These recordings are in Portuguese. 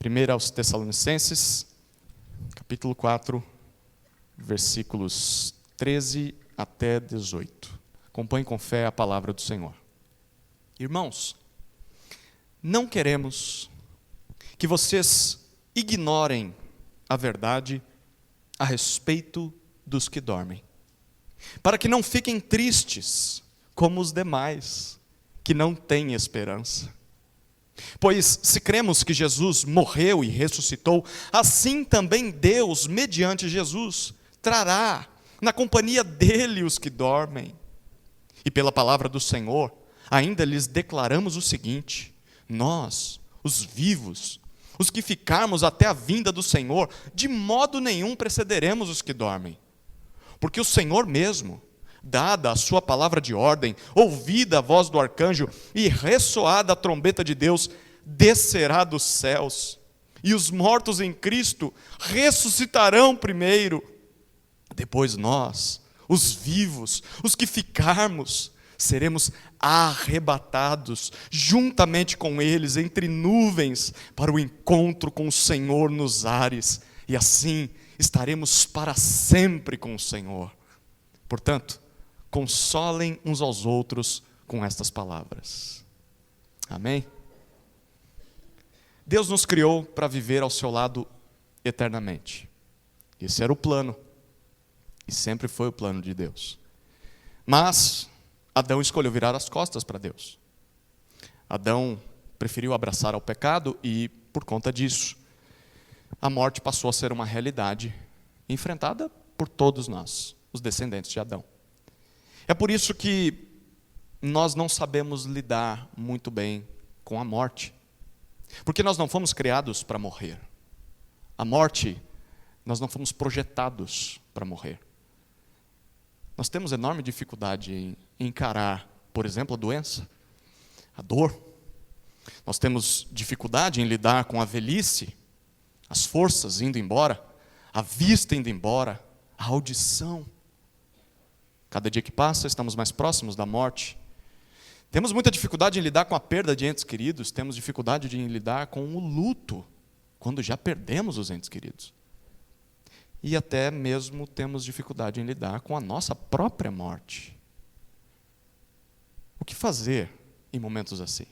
Primeiro aos Tessalonicenses, capítulo 4, versículos 13 até 18. Acompanhe com fé a palavra do Senhor. Irmãos, não queremos que vocês ignorem a verdade a respeito dos que dormem, para que não fiquem tristes como os demais, que não têm esperança. Pois se cremos que Jesus morreu e ressuscitou, assim também Deus, mediante Jesus, trará na companhia dele os que dormem. E pela palavra do Senhor, ainda lhes declaramos o seguinte: nós, os vivos, os que ficarmos até a vinda do Senhor, de modo nenhum precederemos os que dormem. Porque o Senhor mesmo, dada a sua palavra de ordem, ouvida a voz do arcanjo e ressoada a trombeta de Deus, descerá dos céus, e os mortos em Cristo ressuscitarão primeiro. Depois nós, os vivos, os que ficarmos, seremos arrebatados juntamente com eles entre nuvens para o encontro com o Senhor nos ares, e assim estaremos para sempre com o Senhor. Portanto, consolem uns aos outros com estas palavras. Amém? Deus nos criou para viver ao seu lado eternamente. Esse era o plano, e sempre foi o plano de Deus. Mas Adão escolheu virar as costas para Deus. Adão preferiu abraçar ao pecado e, por conta disso, a morte passou a ser uma realidade enfrentada por todos nós, os descendentes de Adão. É por isso que nós não sabemos lidar muito bem com a morte, porque nós não fomos criados para morrer. A morte, nós não fomos projetados para morrer. Nós temos enorme dificuldade em encarar, por exemplo, a doença, a dor. Nós temos dificuldade em lidar com a velhice, as forças indo embora, a vista indo embora, a audição. Cada dia que passa, estamos mais próximos da morte. Temos muita dificuldade em lidar com a perda de entes queridos, temos dificuldade em lidar com o luto, quando já perdemos os entes queridos. E até mesmo temos dificuldade em lidar com a nossa própria morte. O que fazer em momentos assim?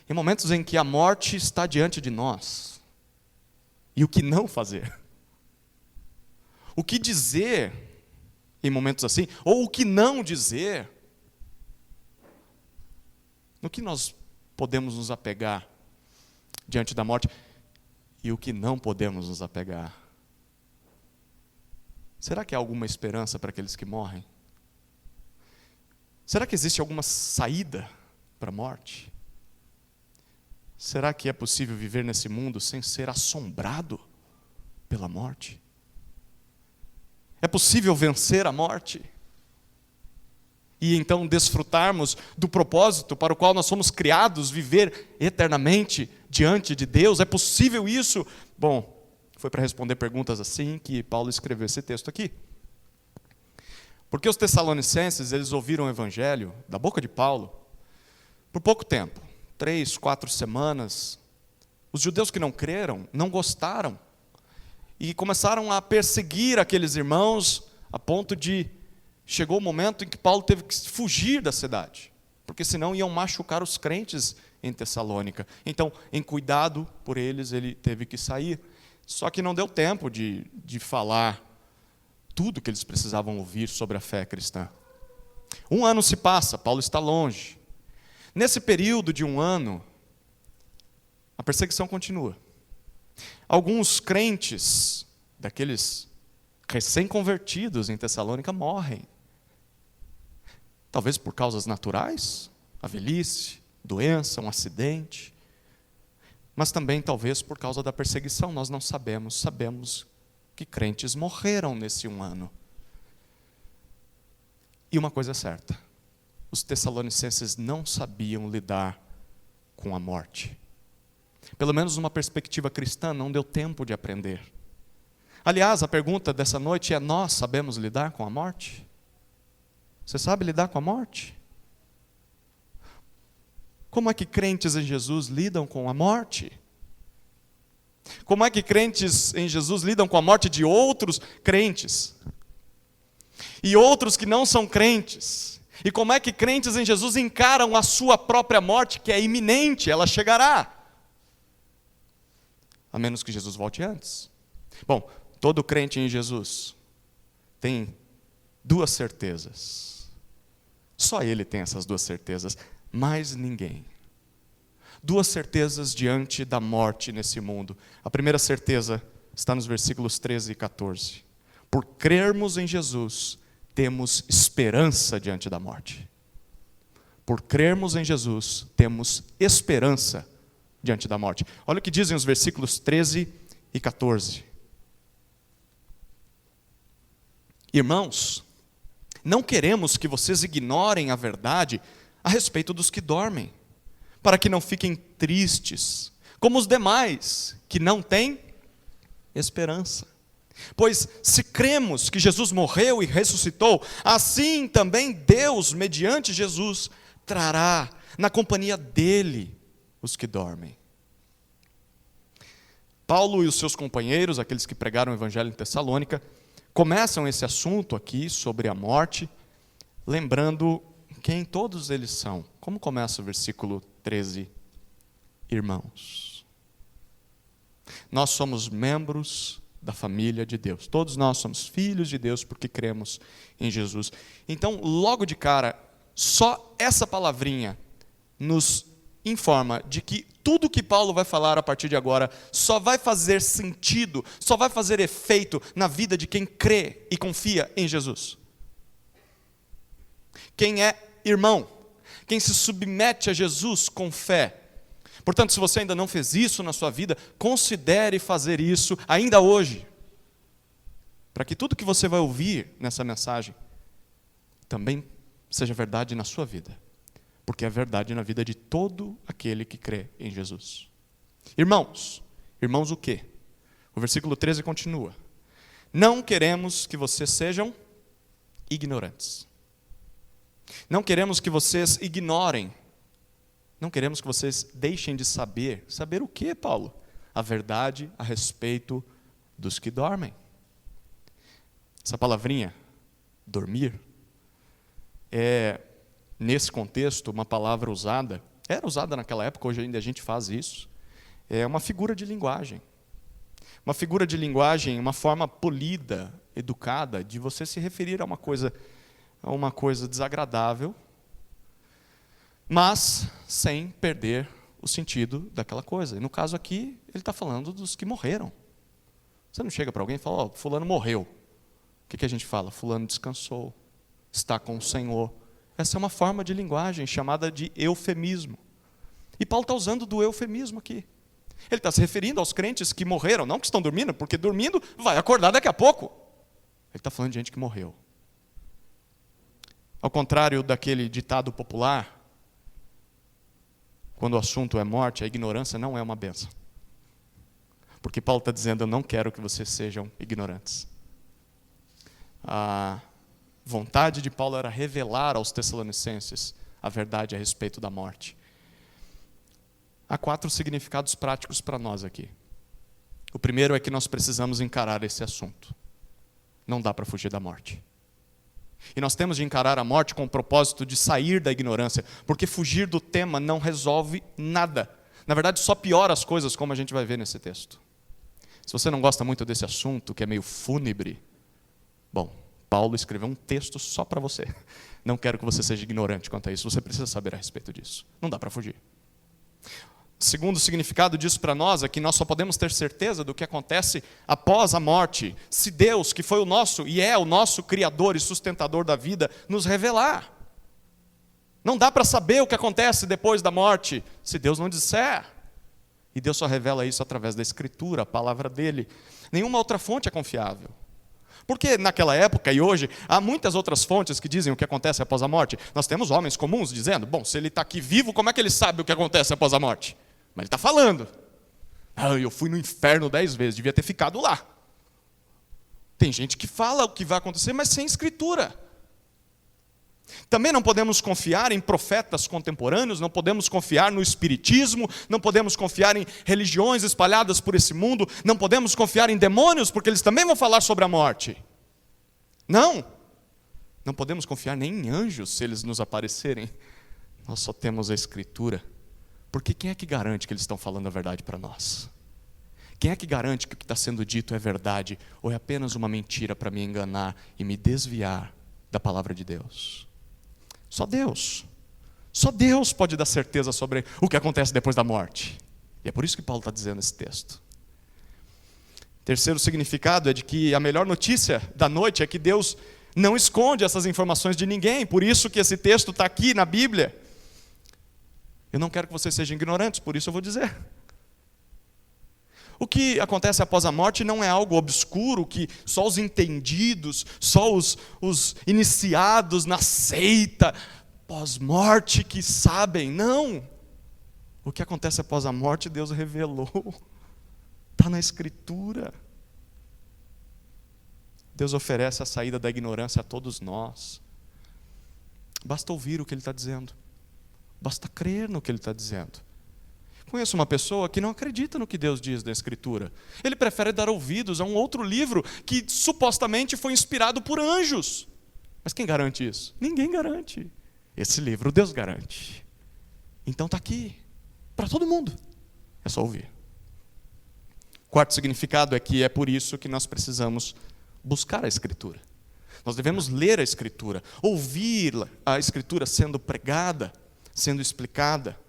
Em momentos em que a morte está diante de nós. E o que não fazer? O que dizer em momentos assim? Ou o que não dizer? No que nós podemos nos apegar diante da morte? E o que não podemos nos apegar? Será que há alguma esperança para aqueles que morrem? Será que existe alguma saída para a morte? Será que é possível viver nesse mundo sem ser assombrado pela morte? É possível vencer a morte? E então desfrutarmos do propósito para o qual nós fomos criados, viver eternamente diante de Deus? É possível isso? Bom, foi para responder perguntas assim que Paulo escreveu esse texto aqui. Porque os tessalonicenses, eles ouviram o evangelho da boca de Paulo por pouco tempo, 3, 4 semanas. Os judeus que não creram, não gostaram, e começaram a perseguir aqueles irmãos, a ponto de, chegou o momento em que Paulo teve que fugir da cidade, porque senão iam machucar os crentes em Tessalônica. Então, em cuidado por eles, ele teve que sair. Só que não deu tempo de falar tudo que eles precisavam ouvir sobre a fé cristã. 1 ano se passa, Paulo está longe. Nesse período de 1 ano, a perseguição continua. Alguns crentes, daqueles recém-convertidos em Tessalônica, morrem. Talvez por causas naturais, a velhice, doença, um acidente. Mas também talvez por causa da perseguição, nós não sabemos. Sabemos que crentes morreram nesse 1 ano. E uma coisa é certa, os tessalonicenses não sabiam lidar com a morte. Pelo menos numa perspectiva cristã, não deu tempo de aprender. Aliás, a pergunta dessa noite é: nós sabemos lidar com a morte? Você sabe lidar com a morte? Como é que crentes em Jesus lidam com a morte? Como é que crentes em Jesus lidam com a morte de outros crentes? E outros que não são crentes? E como é que crentes em Jesus encaram a sua própria morte, que é iminente, ela chegará? A menos que Jesus volte antes. Bom, todo crente em Jesus tem duas certezas. Só ele tem essas duas certezas, mais ninguém. Duas certezas diante da morte nesse mundo. A primeira certeza está nos versículos 13 e 14. Por crermos em Jesus, temos esperança diante da morte. Por crermos em Jesus, temos esperança diante da morte. Olha o que dizem os versículos 13 e 14. Irmãos, não queremos que vocês ignorem a verdade a respeito dos que dormem, para que não fiquem tristes, como os demais, que não têm esperança. Pois se cremos que Jesus morreu e ressuscitou, assim também Deus, mediante Jesus, trará na companhia dele os que dormem. Paulo e os seus companheiros, aqueles que pregaram o evangelho em Tessalônica, começam esse assunto aqui sobre a morte, lembrando quem todos eles são. Como começa o versículo 13? Irmãos. Nós somos membros da família de Deus. Todos nós somos filhos de Deus porque cremos em Jesus. Então, logo de cara, só essa palavrinha nos informa de que tudo que Paulo vai falar a partir de agora só vai fazer sentido, só vai fazer efeito na vida de quem crê e confia em Jesus. Quem é irmão, quem se submete a Jesus com fé. Portanto, se você ainda não fez isso na sua vida, considere fazer isso ainda hoje, para que tudo que você vai ouvir nessa mensagem também seja verdade na sua vida, porque é verdade na vida de todo aquele que crê em Jesus. Irmãos, irmãos o quê? O versículo 13 continua: não queremos que vocês sejam ignorantes. Não queremos que vocês ignorem. Não queremos que vocês deixem de saber. Saber o quê, Paulo? A verdade a respeito dos que dormem. Essa palavrinha, dormir, é, nesse contexto, uma palavra usada, era usada naquela época, hoje ainda a gente faz isso, é uma figura de linguagem. Uma figura de linguagem, uma forma polida, educada, de você se referir a uma coisa desagradável, mas sem perder o sentido daquela coisa. E no caso aqui, ele está falando dos que morreram. Você não chega para alguém e fala, fulano morreu. O que a gente fala? Fulano descansou, está com o Senhor. Essa é uma forma de linguagem chamada de eufemismo. E Paulo está usando do eufemismo aqui. Ele está se referindo aos crentes que morreram, não que estão dormindo, porque dormindo vai acordar daqui a pouco. Ele está falando de gente que morreu. Ao contrário daquele ditado popular, quando o assunto é morte, a ignorância não é uma bênção. Porque Paulo está dizendo, eu não quero que vocês sejam ignorantes. A vontade de Paulo era revelar aos Tessalonicenses a verdade a respeito da morte. Há 4 significados práticos para nós aqui. O primeiro é que nós precisamos encarar esse assunto. Não dá para fugir da morte. E nós temos de encarar a morte com o propósito de sair da ignorância, porque fugir do tema não resolve nada. Na verdade, só piora as coisas, como a gente vai ver nesse texto. Se você não gosta muito desse assunto, que é meio fúnebre, bom, Paulo escreveu um texto só para você. Não quero que você seja ignorante quanto a isso, você precisa saber a respeito disso. Não dá para fugir. Segundo significado disso para nós é que nós só podemos ter certeza do que acontece após a morte, se Deus, que foi o nosso e é o nosso Criador e sustentador da vida, nos revelar. Não dá para saber o que acontece depois da morte, se Deus não disser. E Deus só revela isso através da Escritura, a palavra dele. Nenhuma outra fonte é confiável. Porque naquela época e hoje, há muitas outras fontes que dizem o que acontece após a morte. Nós temos homens comuns dizendo, bom, se ele está aqui vivo, como é que ele sabe o que acontece após a morte? Mas ele está falando. Eu fui no inferno 10 vezes, devia ter ficado lá. Tem gente que fala o que vai acontecer, mas sem escritura. Também não podemos confiar em profetas contemporâneos, não podemos confiar no espiritismo, não podemos confiar em religiões espalhadas por esse mundo, não podemos confiar em demônios, porque eles também vão falar sobre a morte. Não podemos confiar nem em anjos, se eles nos aparecerem. Nós só temos a Escritura. Porque quem é que garante que eles estão falando a verdade para nós? Quem é que garante que o que está sendo dito é verdade, ou é apenas uma mentira para me enganar e me desviar da palavra de Deus? Só Deus. Só Deus pode dar certeza sobre o que acontece depois da morte. E é por isso que Paulo está dizendo esse texto. Terceiro significado é de que a melhor notícia da noite é que Deus não esconde essas informações de ninguém. Por isso que esse texto está aqui na Bíblia. Eu não quero que vocês sejam ignorantes, por isso eu vou dizer. O que acontece após a morte não é algo obscuro que só os entendidos, só os iniciados na seita pós-morte que sabem. Não. O que acontece após a morte, Deus revelou. Está na Escritura. Deus oferece a saída da ignorância a todos nós. Basta ouvir o que Ele está dizendo. Basta crer no que Ele está dizendo. Conheço uma pessoa que não acredita no que Deus diz na Escritura. Ele prefere dar ouvidos a um outro livro que supostamente foi inspirado por anjos. Mas quem garante isso? Ninguém garante. Esse livro Deus garante. Então está aqui, para todo mundo. É só ouvir. Quarto significado é que é por isso que nós precisamos buscar a Escritura. Nós devemos ler a Escritura, ouvir a Escritura sendo pregada, sendo explicada.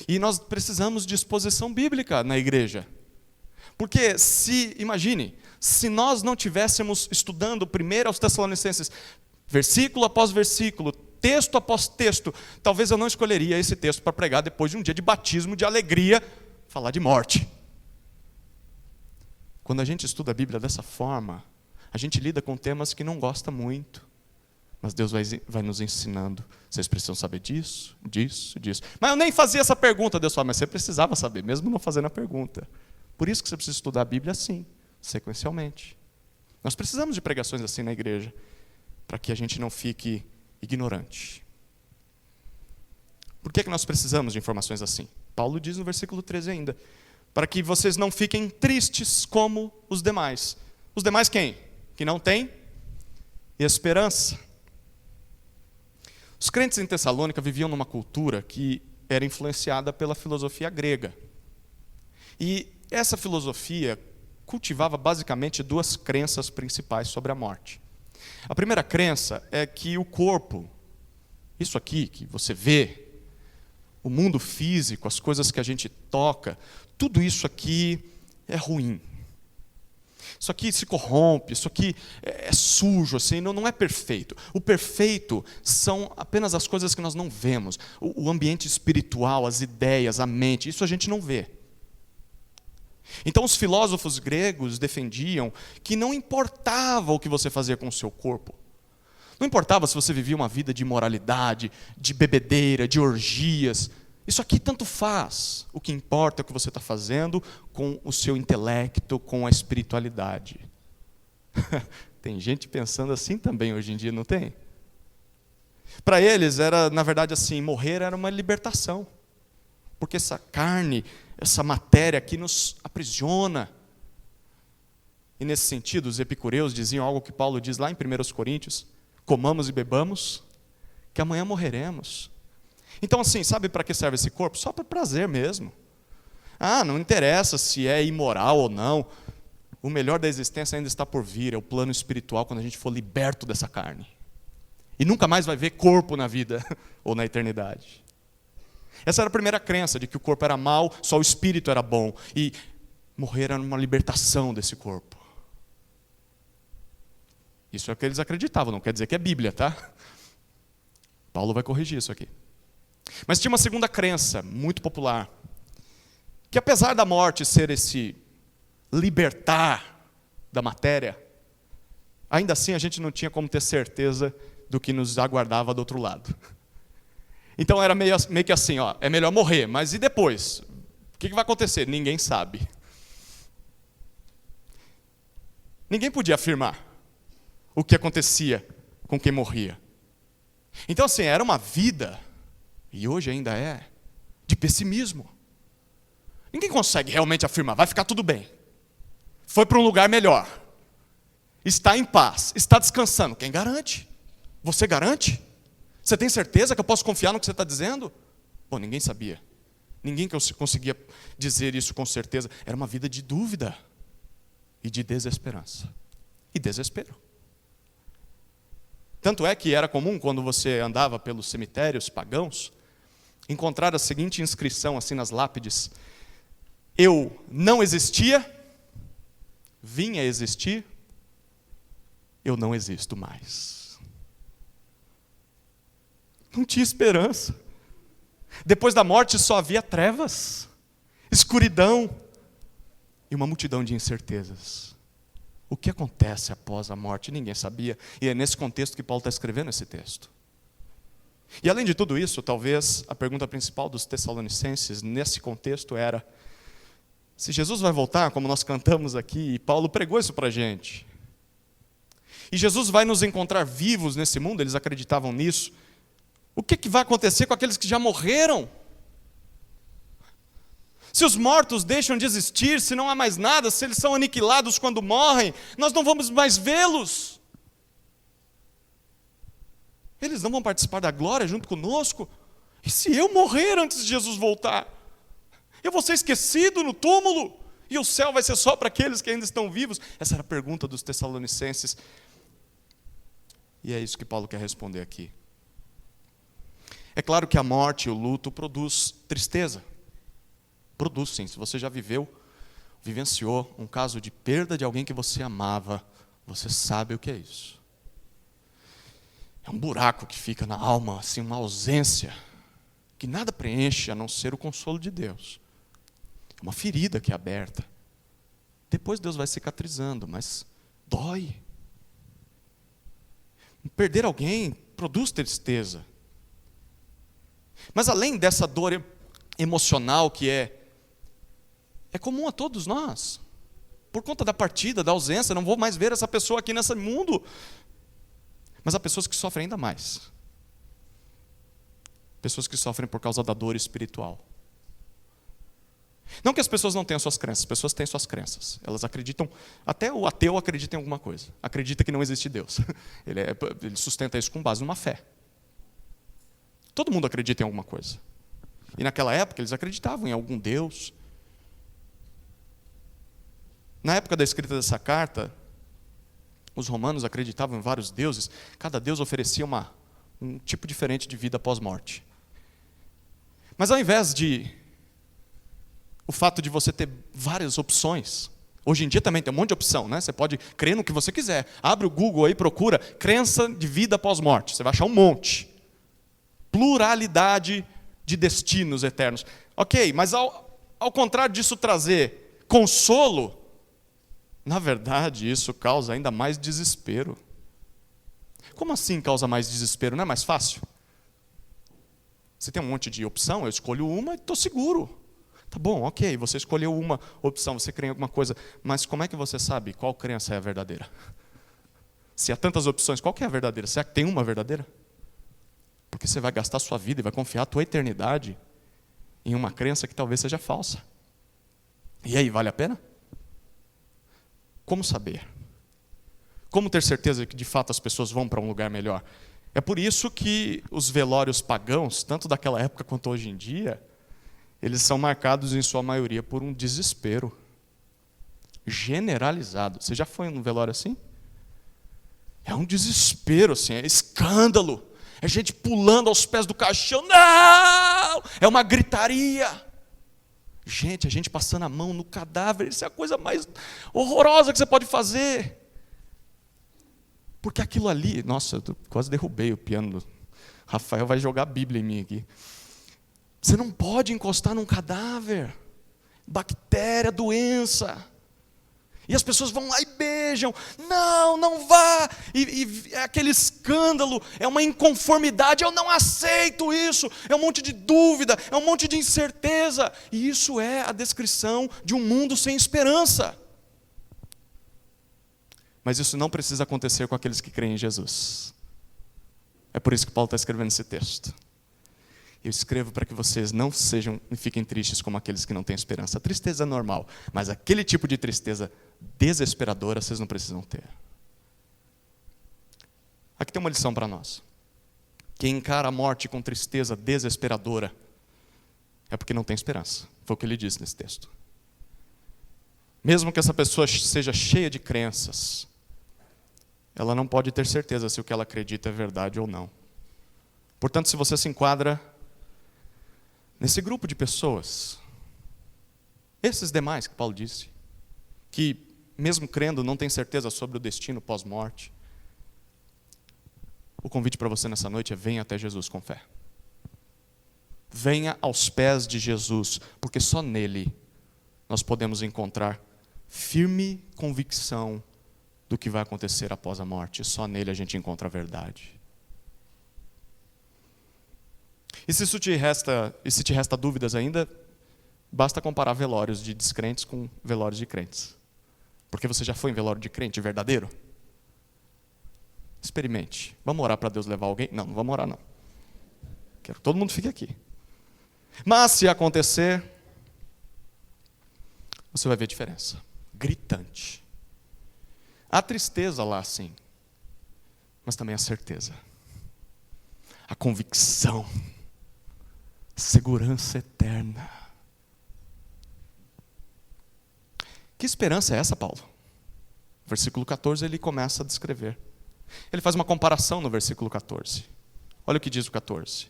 E nós precisamos de exposição bíblica na igreja. Porque imagine, se nós não estivéssemos estudando primeiro aos Tessalonicenses, versículo após versículo, texto após texto, talvez eu não escolheria esse texto para pregar depois de um dia de batismo, de alegria, falar de morte. Quando a gente estuda a Bíblia dessa forma, a gente lida com temas que não gosta muito. Mas Deus vai nos ensinando. Vocês precisam saber disso, disso, disso. Mas eu nem fazia essa pergunta. Deus fala, mas você precisava saber, mesmo não fazendo a pergunta. Por isso que você precisa estudar a Bíblia assim, sequencialmente. Nós precisamos de pregações assim na igreja, para que a gente não fique ignorante. Por que nós precisamos de informações assim? Paulo diz no versículo 13 ainda, para que vocês não fiquem tristes como os demais. Os demais quem? Que não têm esperança. Os crentes em Tessalônica viviam numa cultura que era influenciada pela filosofia grega. E essa filosofia cultivava basicamente duas crenças principais sobre a morte. A primeira crença é que o corpo, isso aqui que você vê, o mundo físico, as coisas que a gente toca, tudo isso aqui é ruim. Isso aqui se corrompe, isso aqui é sujo, assim, não é perfeito. O perfeito são apenas as coisas que nós não vemos. O ambiente espiritual, as ideias, a mente, isso a gente não vê. Então os filósofos gregos defendiam que não importava o que você fazia com o seu corpo. Não importava se você vivia uma vida de imoralidade, de bebedeira, de orgias. Isso aqui tanto faz. O que importa é o que você está fazendo com o seu intelecto, com a espiritualidade. Tem gente pensando assim também hoje em dia, não tem? Para eles era, na verdade, assim, morrer era uma libertação. Porque essa carne, essa matéria aqui nos aprisiona. E nesse sentido, os epicureus diziam algo que Paulo diz lá em 1 Coríntios, comamos e bebamos, que amanhã morreremos. Então, assim, sabe para que serve esse corpo? Só para prazer mesmo. Não interessa se é imoral ou não. O melhor da existência ainda está por vir, é o plano espiritual, quando a gente for liberto dessa carne. E nunca mais vai ver corpo na vida ou na eternidade. Essa era a primeira crença, de que o corpo era mau, só o espírito era bom. E morrer era uma libertação desse corpo. Isso é o que eles acreditavam, não quer dizer que é Bíblia, tá? Paulo vai corrigir isso aqui. Mas tinha uma segunda crença, muito popular, que apesar da morte ser esse libertar da matéria, ainda assim a gente não tinha como ter certeza do que nos aguardava do outro lado. Então era meio que assim, é melhor morrer, mas e depois? O que vai acontecer? Ninguém sabe. Ninguém podia afirmar o que acontecia com quem morria. Então, assim, era uma vida, e hoje ainda é, de pessimismo. Ninguém consegue realmente afirmar, vai ficar tudo bem. Foi para um lugar melhor. Está em paz, está descansando. Quem garante? Você garante? Você tem certeza que eu posso confiar no que você está dizendo? Bom, ninguém sabia. Ninguém conseguia dizer isso com certeza. Era uma vida de dúvida e de desesperança. E desespero. Tanto é que era comum, quando você andava pelos cemitérios pagãos, encontrar a seguinte inscrição assim nas lápides: eu não existia, vim a existir, eu não existo mais. Não tinha esperança. Depois da morte só havia trevas, escuridão e uma multidão de incertezas. O que acontece após a morte? Ninguém sabia. E é nesse contexto que Paulo está escrevendo esse texto. E além de tudo isso, talvez a pergunta principal dos Tessalonicenses nesse contexto era: se Jesus vai voltar, como nós cantamos aqui, e Paulo pregou isso para a gente, e Jesus vai nos encontrar vivos nesse mundo, eles acreditavam nisso, o que vai acontecer com aqueles que já morreram? Se os mortos deixam de existir, se não há mais nada, se eles são aniquilados quando morrem, nós não vamos mais vê-los. Eles não vão participar da glória junto conosco? E se eu morrer antes de Jesus voltar? Eu vou ser esquecido no túmulo? E o céu vai ser só para aqueles que ainda estão vivos? Essa era a pergunta dos Tessalonicenses. E é isso que Paulo quer responder aqui. É claro que a morte e o luto produz tristeza. Produz sim. Se você já vivenciou um caso de perda de alguém que você amava, você sabe o que é isso. É um buraco que fica na alma, assim, uma ausência, que nada preenche a não ser o consolo de Deus. É uma ferida que é aberta. Depois Deus vai cicatrizando, mas dói. Perder alguém produz tristeza. Mas além dessa dor emocional que é comum a todos nós, por conta da partida, da ausência, não vou mais ver essa pessoa aqui nesse mundo. Mas há pessoas que sofrem ainda mais. Pessoas que sofrem por causa da dor espiritual. Não que as pessoas não tenham suas crenças, as pessoas têm suas crenças. Elas acreditam, até o ateu acredita em alguma coisa. Acredita que não existe Deus. Ele sustenta isso com base numa fé. Todo mundo acredita em alguma coisa. E naquela época eles acreditavam em algum Deus. Na época da escrita dessa carta, os romanos acreditavam em vários deuses. Cada deus oferecia um tipo diferente de vida pós-morte. Mas ao invés de o fato de você ter várias opções, hoje em dia também tem um monte de opção, né? Você pode crer no que você quiser. Abre o Google aí, procura crença de vida pós-morte. Você vai achar um monte. Pluralidade de destinos eternos. Ok, mas ao contrário disso trazer consolo, na verdade, isso causa ainda mais desespero. Como assim causa mais desespero? Não é mais fácil? Você tem um monte de opção, eu escolho uma e estou seguro. Tá bom, ok, você escolheu uma opção, você crê em alguma coisa, mas como é que você sabe qual crença é a verdadeira? Se há tantas opções, qual que é a verdadeira? Será que tem uma verdadeira? Porque você vai gastar sua vida e vai confiar a tua eternidade em uma crença que talvez seja falsa. E aí, vale a pena? Como saber? Como ter certeza que de fato as pessoas vão para um lugar melhor? É por isso que os velórios pagãos, tanto daquela época quanto hoje em dia, eles são marcados em sua maioria por um desespero generalizado. Você já foi num velório assim? É um desespero, assim, é escândalo. É gente pulando aos pés do caixão. Não! É uma gritaria. Gente, a gente passando a mão no cadáver, isso é a coisa mais horrorosa que você pode fazer. Porque aquilo ali, nossa, eu quase derrubei o piano. Rafael vai jogar a Bíblia em mim aqui. Você não pode encostar num cadáver. Bactéria, doença. E as pessoas vão lá e beijam. Não, não vá. E é aquele escândalo, é uma inconformidade. Eu não aceito isso. É um monte de dúvida, é um monte de incerteza. E isso é a descrição de um mundo sem esperança. Mas isso não precisa acontecer com aqueles que creem em Jesus. É por isso que Paulo está escrevendo esse texto. Eu escrevo para que vocês não sejam e fiquem tristes como aqueles que não têm esperança. A tristeza é normal, mas aquele tipo de tristeza desesperadora vocês não precisam ter. Aqui tem uma lição para nós. Quem encara a morte com tristeza desesperadora é porque não tem esperança. Foi o que ele disse nesse texto. Mesmo que essa pessoa seja cheia de crenças, ela não pode ter certeza se o que ela acredita é verdade ou não. Portanto, se você se enquadra nesse grupo de pessoas, esses demais que Paulo disse, que mesmo crendo não tem certeza sobre o destino pós-morte, o convite para você nessa noite é: venha até Jesus com fé. Venha aos pés de Jesus, porque só nele nós podemos encontrar firme convicção do que vai acontecer após a morte. Só nele a gente encontra a verdade. E se te resta dúvidas ainda, basta comparar velórios de descrentes com velórios de crentes. Porque você já foi em velório de crente verdadeiro? Experimente. Vamos orar para Deus levar alguém? Não, não vamos orar não. Quero que todo mundo fique aqui. Mas se acontecer, você vai ver a diferença. Gritante. Há tristeza lá, sim. Mas também a certeza. A convicção. Segurança eterna. Que esperança é essa, Paulo? Versículo 14 ele começa a descrever. Ele faz uma comparação no versículo 14. Olha o que diz o 14.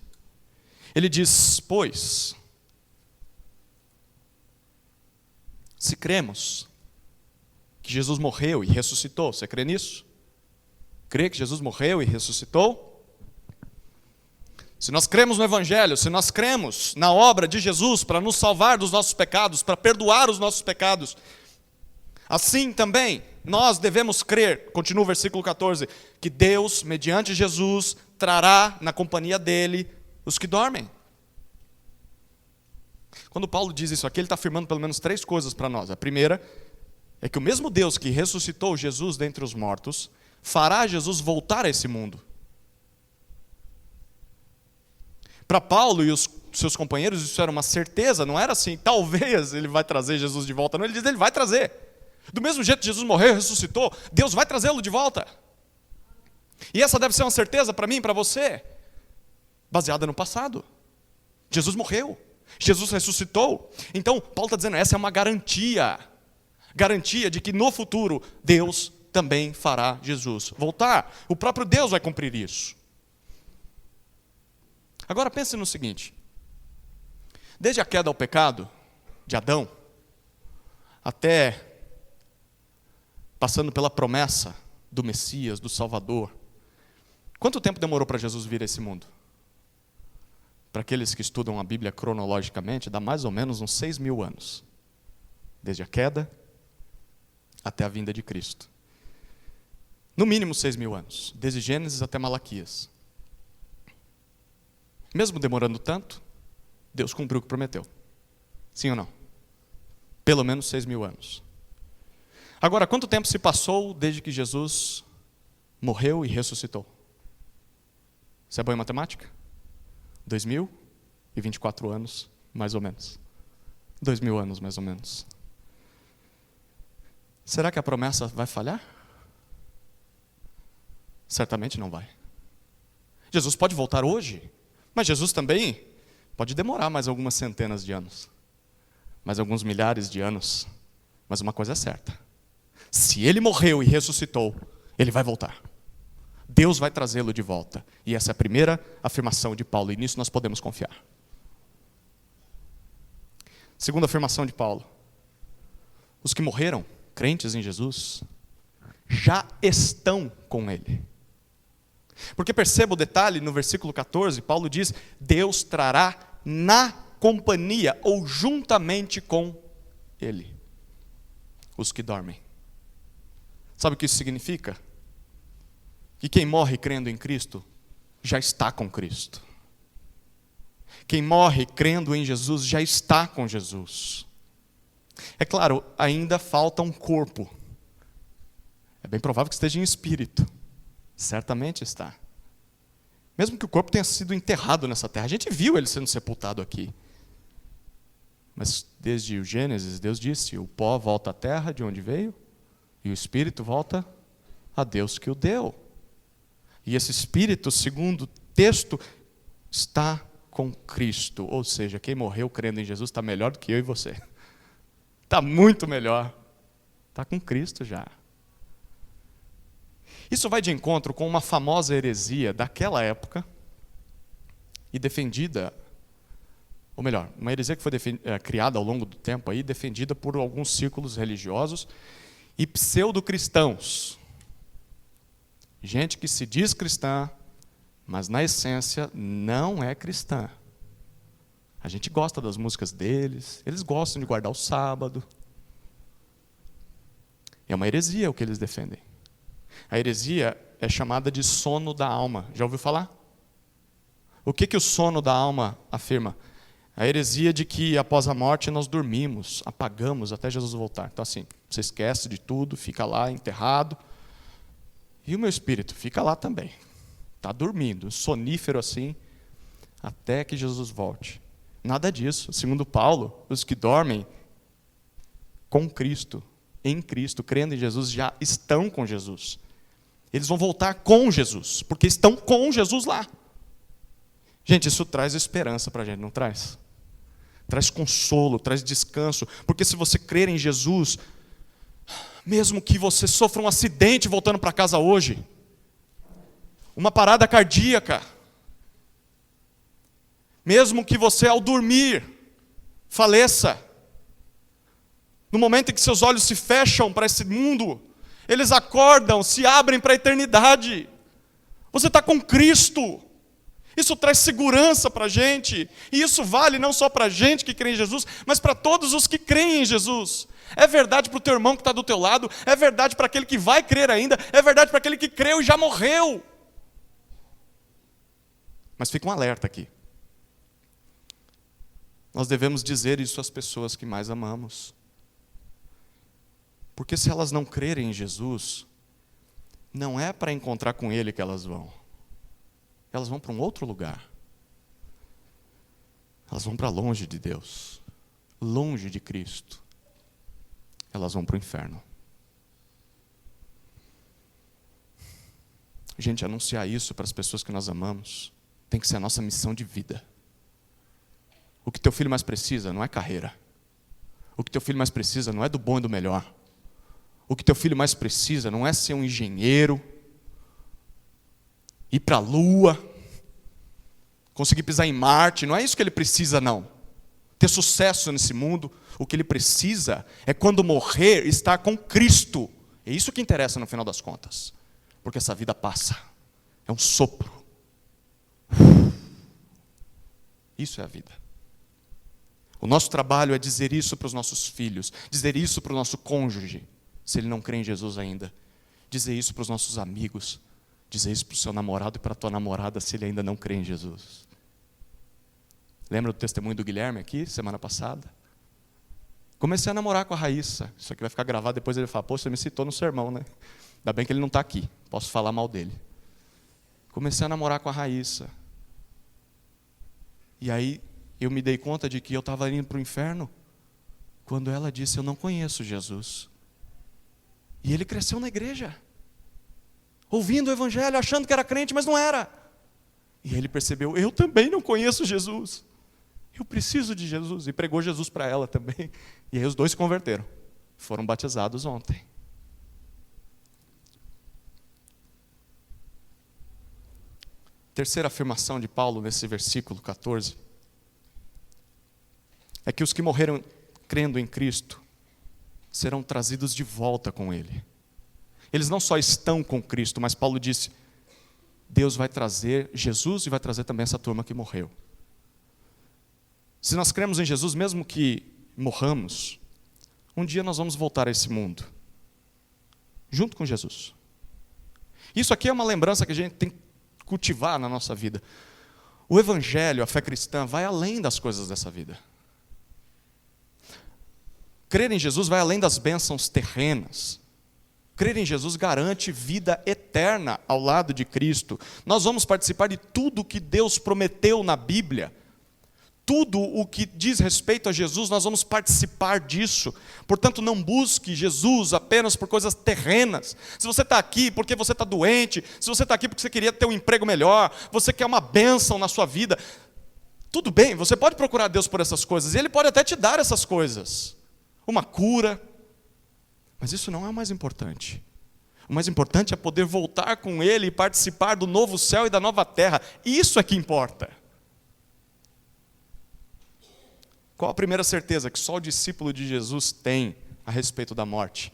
Ele diz: pois, se cremos que Jesus morreu e ressuscitou, você crê nisso? Crê que Jesus morreu e ressuscitou? Se nós cremos no Evangelho, se nós cremos na obra de Jesus para nos salvar dos nossos pecados, para perdoar os nossos pecados, assim também nós devemos crer, continua o versículo 14, que Deus, mediante Jesus, trará na companhia dele os que dormem. Quando Paulo diz isso aqui, ele está afirmando pelo menos 3 coisas para nós. A primeira é que o mesmo Deus que ressuscitou Jesus dentre os mortos, fará Jesus voltar a esse mundo. Para Paulo e os seus companheiros, isso era uma certeza, não era assim, talvez ele vai trazer Jesus de volta. Não, ele diz, ele vai trazer. Do mesmo jeito que Jesus morreu e ressuscitou, Deus vai trazê-lo de volta. E essa deve ser uma certeza para mim e para você, baseada no passado. Jesus morreu, Jesus ressuscitou. Então, Paulo está dizendo, essa é uma garantia de que no futuro, Deus também fará Jesus voltar. O próprio Deus vai cumprir isso. Agora pense no seguinte, desde a queda ao pecado de Adão, até passando pela promessa do Messias, do Salvador, quanto tempo demorou para Jesus vir a esse mundo? Para aqueles que estudam a Bíblia cronologicamente, dá mais ou menos uns 6.000 anos. Desde a queda até a vinda de Cristo. No mínimo 6.000 anos, desde Gênesis até Malaquias. Mesmo demorando tanto, Deus cumpriu o que prometeu. Sim ou não? Pelo menos 6.000 anos. Agora, quanto tempo se passou desde que Jesus morreu e ressuscitou? Você é bom em matemática? 2.024 anos, mais ou menos. 2.000 anos, mais ou menos. Será que a promessa vai falhar? Certamente não vai. Jesus pode voltar hoje, mas Jesus também pode demorar mais algumas centenas de anos, mais alguns milhares de anos. Mas uma coisa é certa: se ele morreu e ressuscitou, ele vai voltar. Deus vai trazê-lo de volta. E essa é a primeira afirmação de Paulo, e nisso nós podemos confiar. Segunda afirmação de Paulo: os que morreram, crentes em Jesus, já estão com ele. Porque perceba o detalhe no versículo 14, Paulo diz, Deus trará na companhia ou juntamente com ele os que dormem. Sabe o que isso significa? Que quem morre crendo em Cristo já está com Cristo. Quem morre crendo em Jesus já está com Jesus. É claro, ainda falta um corpo. É bem provável que esteja em espírito. Certamente está. Mesmo que o corpo tenha sido enterrado nessa terra. A gente viu ele sendo sepultado aqui. Mas desde o Gênesis, Deus disse, o pó volta à terra de onde veio, e o espírito volta a Deus que o deu. E esse espírito, segundo o texto, está com Cristo. Ou seja, quem morreu crendo em Jesus está melhor do que eu e você. Está muito melhor. Está com Cristo já. Isso vai de encontro com uma famosa heresia daquela época e defendida, ou melhor, uma heresia que foi criada ao longo do tempo aí, defendida por alguns círculos religiosos e pseudo-cristãos. Gente que se diz cristã, mas na essência não é cristã. A gente gosta das músicas deles, eles gostam de guardar o sábado. É uma heresia o que eles defendem. A heresia é chamada de sono da alma. Já ouviu falar? O que o sono da alma afirma? A heresia de que após a morte nós dormimos, apagamos até Jesus voltar. Então assim, você esquece de tudo, fica lá enterrado. E o meu espírito fica lá também. Está dormindo, sonífero assim, até que Jesus volte. Nada disso. Segundo Paulo, os que dormem com Cristo, em Cristo, crendo em Jesus, já estão com Jesus. Eles vão voltar com Jesus, porque estão com Jesus lá. Gente, isso traz esperança para a gente, não traz? Traz consolo, traz descanso, porque se você crer em Jesus, mesmo que você sofra um acidente voltando para casa hoje, uma parada cardíaca, mesmo que você ao dormir faleça, no momento em que seus olhos se fecham para esse mundo, eles acordam, se abrem para a eternidade. Você está com Cristo. Isso traz segurança para a gente. E isso vale não só para a gente que crê em Jesus, mas para todos os que creem em Jesus. É verdade para o teu irmão que está do teu lado, é verdade para aquele que vai crer ainda, é verdade para aquele que creu e já morreu. Mas fica um alerta aqui. Nós devemos dizer isso às pessoas que mais amamos. Porque se elas não crerem em Jesus, não é para encontrar com Ele que elas vão. Elas vão para um outro lugar. Elas vão para longe de Deus, longe de Cristo. Elas vão para o inferno. Gente, anunciar isso para as pessoas que nós amamos tem que ser a nossa missão de vida. O que teu filho mais precisa não é carreira. O que teu filho mais precisa não é do bom e do melhor. O que teu filho mais precisa não é ser um engenheiro, ir para a Lua, conseguir pisar em Marte, não é isso que ele precisa não. Ter sucesso nesse mundo, o que ele precisa é quando morrer, estar com Cristo. É isso que interessa no final das contas. Porque essa vida passa, é um sopro. Isso é a vida. O nosso trabalho é dizer isso para os nossos filhos, dizer isso para o nosso cônjuge, se ele não crê em Jesus ainda, dizer isso para os nossos amigos, dizer isso para o seu namorado e para a tua namorada, se ele ainda não crê em Jesus. Lembra do testemunho do Guilherme aqui, semana passada? Comecei a namorar com a Raíssa. Isso aqui vai ficar gravado, depois ele fala, pô, você me citou no sermão, né? Ainda bem que ele não está aqui, posso falar mal dele. Comecei a namorar com a Raíssa. E aí eu me dei conta de que eu estava indo para o inferno, quando ela disse, eu não conheço Jesus. E ele cresceu na igreja, ouvindo o evangelho, achando que era crente, mas não era. E ele percebeu, eu também não conheço Jesus. Eu preciso de Jesus. E pregou Jesus para ela também. E aí os dois se converteram. Foram batizados ontem. Terceira afirmação de Paulo nesse versículo 14 é que os que morreram crendo em Cristo serão trazidos de volta com Ele. Eles não só estão com Cristo, mas Paulo disse, Deus vai trazer Jesus e vai trazer também essa turma que morreu. Se nós cremos em Jesus, mesmo que morramos, um dia nós vamos voltar a esse mundo, junto com Jesus. Isso aqui é uma lembrança que a gente tem que cultivar na nossa vida. O Evangelho, a fé cristã, vai além das coisas dessa vida. Crer em Jesus vai além das bênçãos terrenas. Crer em Jesus garante vida eterna ao lado de Cristo. Nós vamos participar de tudo que Deus prometeu na Bíblia. Tudo o que diz respeito a Jesus, nós vamos participar disso. Portanto, não busque Jesus apenas por coisas terrenas. Se você está aqui porque você está doente, se você está aqui porque você queria ter um emprego melhor, você quer uma bênção na sua vida, tudo bem, você pode procurar Deus por essas coisas, e Ele pode até te dar essas coisas. Uma cura. Mas isso não é o mais importante. O mais importante é poder voltar com Ele e participar do novo céu e da nova terra. Isso é que importa. Qual a primeira certeza que só o discípulo de Jesus tem a respeito da morte?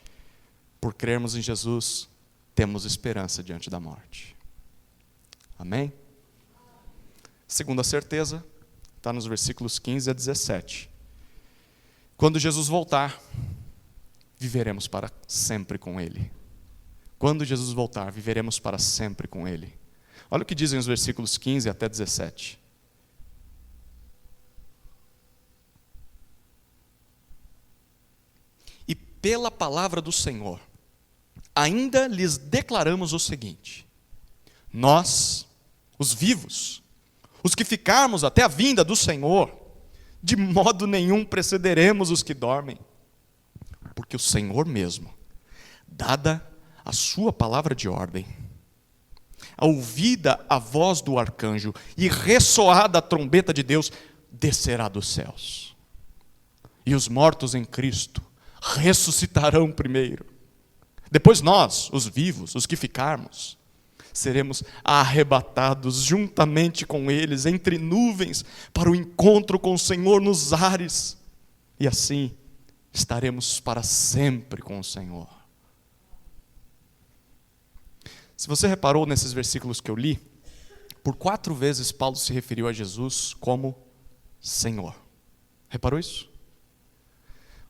Por crermos em Jesus, temos esperança diante da morte. Amém? Segunda certeza, está nos versículos 15 a 17. Quando Jesus voltar, viveremos para sempre com Ele. Quando Jesus voltar, viveremos para sempre com Ele. Olha o que dizem os versículos 15 até 17. E pela palavra do Senhor, ainda lhes declaramos o seguinte: nós, os vivos, os que ficarmos até a vinda do Senhor, de modo nenhum precederemos os que dormem. Porque o Senhor mesmo, dada a sua palavra de ordem, ouvida a voz do arcanjo e ressoada a trombeta de Deus, descerá dos céus. E os mortos em Cristo ressuscitarão primeiro. Depois nós, os vivos, os que ficarmos, seremos arrebatados juntamente com eles entre nuvens para o encontro com o Senhor nos ares. E assim estaremos para sempre com o Senhor. Se você reparou nesses versículos que eu li, por 4 vezes Paulo se referiu a Jesus como Senhor. Reparou isso?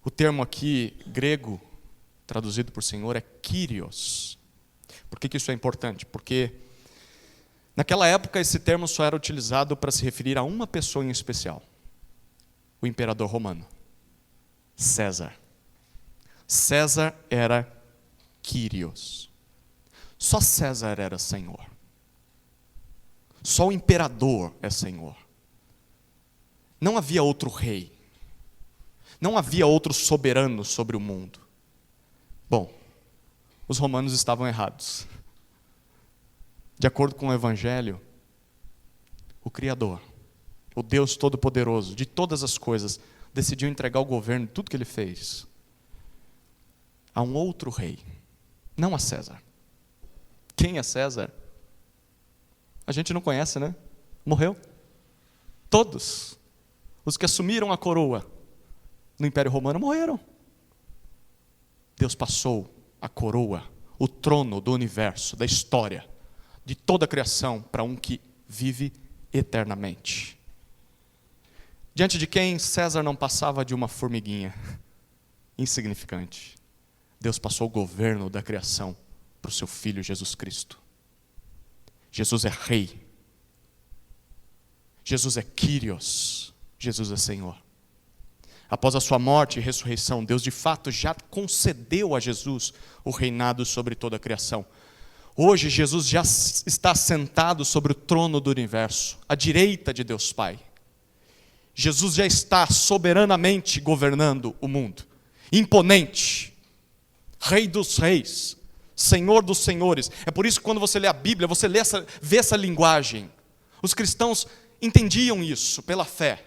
O termo aqui, grego, traduzido por Senhor, é Kyrios. Por que isso é importante? Porque naquela época esse termo só era utilizado para se referir a uma pessoa em especial: o imperador romano, César. César era Kyrios. Só César era Senhor. Só o imperador é Senhor. Não havia outro rei. Não havia outro soberano sobre o mundo. Bom, os romanos estavam errados. De acordo com o Evangelho, o Criador, o Deus Todo-Poderoso, de todas as coisas, decidiu entregar o governo de tudo que ele fez a um outro rei, não a César. Quem é César? A gente não conhece, né? Morreu. Todos os que assumiram a coroa no Império Romano morreram. Deus passou a coroa, o trono do universo, da história, de toda a criação, para um que vive eternamente. Diante de quem César não passava de uma formiguinha insignificante, Deus passou o governo da criação para o seu Filho Jesus Cristo. Jesus é Rei. Jesus é Kyrios. Jesus é Senhor. Após a sua morte e ressurreição, Deus de fato já concedeu a Jesus o reinado sobre toda a criação. Hoje Jesus já está sentado sobre o trono do universo, à direita de Deus Pai. Jesus já está soberanamente governando o mundo, imponente, Rei dos reis, Senhor dos senhores. É por isso que quando você lê a Bíblia, você vê essa linguagem. Os cristãos entendiam isso pela fé,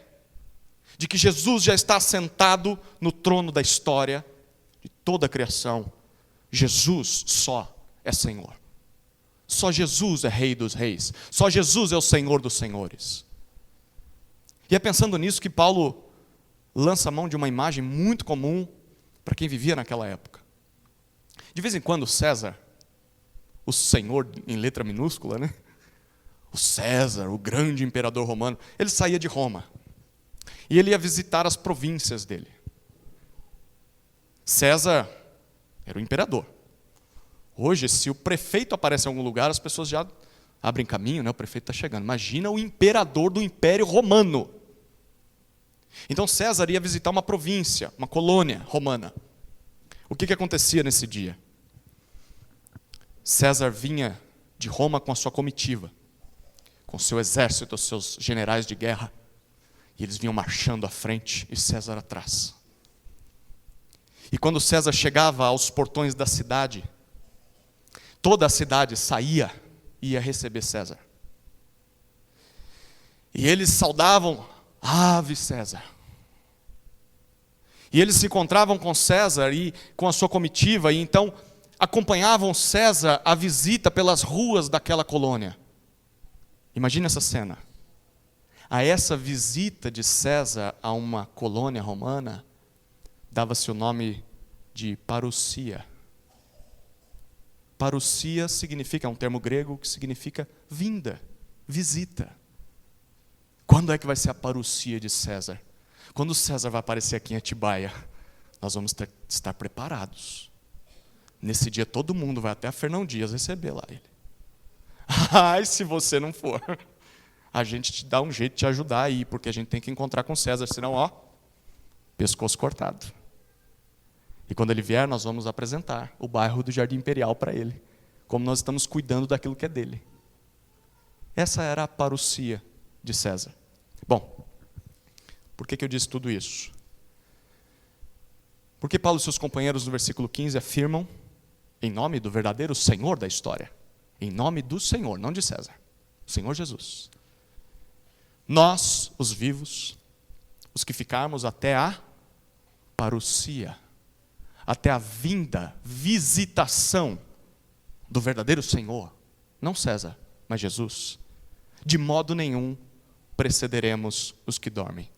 de que Jesus já está sentado no trono da história, de toda a criação. Jesus só é Senhor. Só Jesus é Rei dos reis. Só Jesus é o Senhor dos senhores. E é pensando nisso que Paulo lança a mão de uma imagem muito comum para quem vivia naquela época. De vez em quando César, o Senhor em letra minúscula, né? O César, o grande imperador romano, ele saía de Roma. E ele ia visitar as províncias dele. César era o imperador. Hoje, se o prefeito aparece em algum lugar, as pessoas já abrem caminho, né? O prefeito está chegando. Imagina o imperador do Império Romano. Então César ia visitar uma província, uma colônia romana. O que acontecia nesse dia? César vinha de Roma com a sua comitiva, com seu exército, os seus generais de guerra, e eles vinham marchando à frente e César atrás. E quando César chegava aos portões da cidade, toda a cidade saía e ia receber César. E eles saudavam, Ave César. E eles se encontravam com César e com a sua comitiva, e então acompanhavam César a visita pelas ruas daquela colônia. Imagine essa cena. A essa visita de César a uma colônia romana, dava-se o nome de parousia. Parousia significa, é um termo grego que significa vinda, visita. Quando é que vai ser a parousia de César? Quando César vai aparecer aqui em Atibaia, nós vamos estar preparados. Nesse dia todo mundo vai até a Fernão Dias receber lá ele. Ai, se você não for, a gente te dá um jeito de te ajudar aí, porque a gente tem que encontrar com César, senão, pescoço cortado. E quando ele vier, nós vamos apresentar o bairro do Jardim Imperial para ele, como nós estamos cuidando daquilo que é dele. Essa era a parousia de César. Bom, por que eu disse tudo isso? Porque Paulo e seus companheiros no versículo 15 afirmam, em nome do verdadeiro Senhor da história, em nome do Senhor, não de César, Senhor Jesus, nós, os vivos, os que ficarmos até a parousia, até a vinda, visitação do verdadeiro Senhor, não César, mas Jesus, de modo nenhum precederemos os que dormem.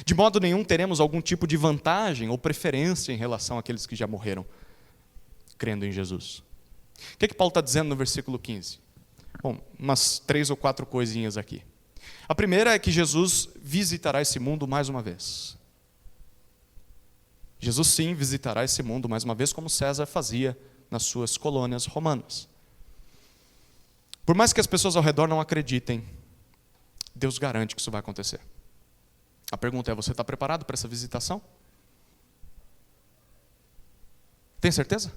De modo nenhum teremos algum tipo de vantagem ou preferência em relação àqueles que já morreram, crendo em Jesus. O que Paulo está dizendo no versículo 15? Bom, umas 3 ou 4 coisinhas aqui. A primeira é que Jesus visitará esse mundo mais uma vez. Jesus sim visitará esse mundo mais uma vez, como César fazia nas suas colônias romanas. Por mais que as pessoas ao redor não acreditem, Deus garante que isso vai acontecer. A pergunta é, você está preparado para essa visitação? Tem certeza?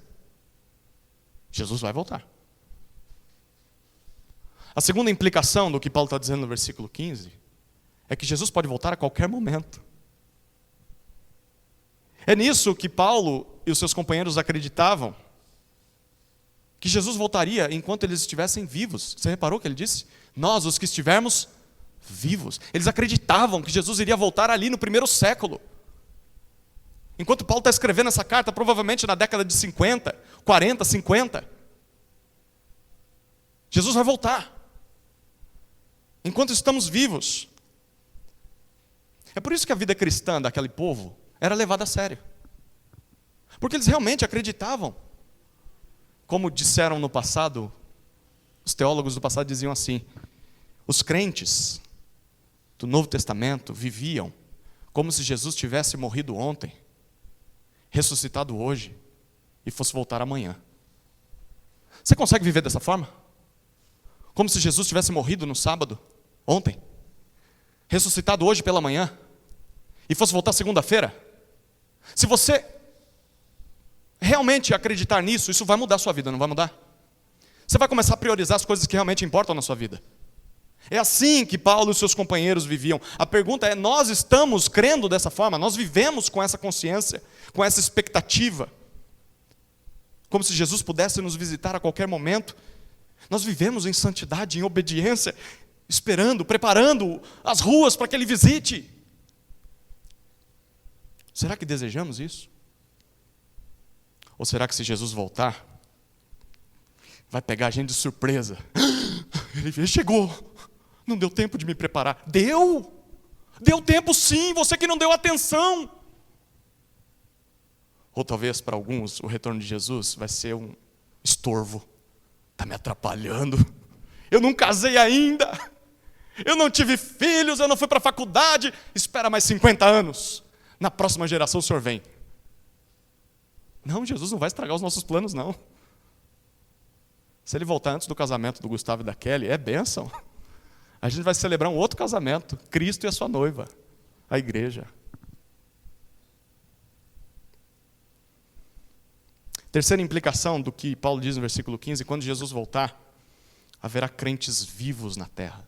Jesus vai voltar. A segunda implicação do que Paulo está dizendo no versículo 15 é que Jesus pode voltar a qualquer momento. É nisso que Paulo e os seus companheiros acreditavam, que Jesus voltaria enquanto eles estivessem vivos. Você reparou que ele disse? Nós, os que estivermos vivos. Eles acreditavam que Jesus iria voltar ali no primeiro século. Enquanto Paulo está escrevendo essa carta, provavelmente na década de 50, 40, 50, Jesus vai voltar. Enquanto estamos vivos. É por isso que a vida cristã daquele povo era levada a sério. Porque eles realmente acreditavam. Como disseram no passado, os teólogos do passado diziam assim, os crentes do Novo Testamento viviam como se Jesus tivesse morrido ontem, ressuscitado hoje e fosse voltar amanhã. Você consegue viver dessa forma? Como se Jesus tivesse morrido no sábado, ontem, ressuscitado hoje pela manhã e fosse voltar segunda-feira? Se você realmente acreditar nisso, isso vai mudar a sua vida, não vai mudar? Você vai começar a priorizar as coisas que realmente importam na sua vida. É assim que Paulo e seus companheiros viviam. A pergunta é, nós estamos crendo dessa forma? Nós vivemos com essa consciência, com essa expectativa? Como se Jesus pudesse nos visitar a qualquer momento? Nós vivemos em santidade, em obediência, esperando, preparando as ruas para que Ele visite. Será que desejamos isso? Ou será que se Jesus voltar, vai pegar a gente de surpresa? Ele chegou, não deu tempo de me preparar. Deu tempo sim, você que não deu atenção. Ou talvez para alguns o retorno de Jesus vai ser um estorvo. Está me atrapalhando. Eu não casei ainda. Eu não tive filhos, eu não fui para a faculdade. Espera mais 50 anos. Na próxima geração o senhor vem. Não, Jesus não vai estragar os nossos planos, não. Se ele voltar antes do casamento do Gustavo e da Kelly, é bênção. A gente vai celebrar um outro casamento. Cristo e a sua noiva, a igreja. Terceira implicação do que Paulo diz no versículo 15, quando Jesus voltar, haverá crentes vivos na terra.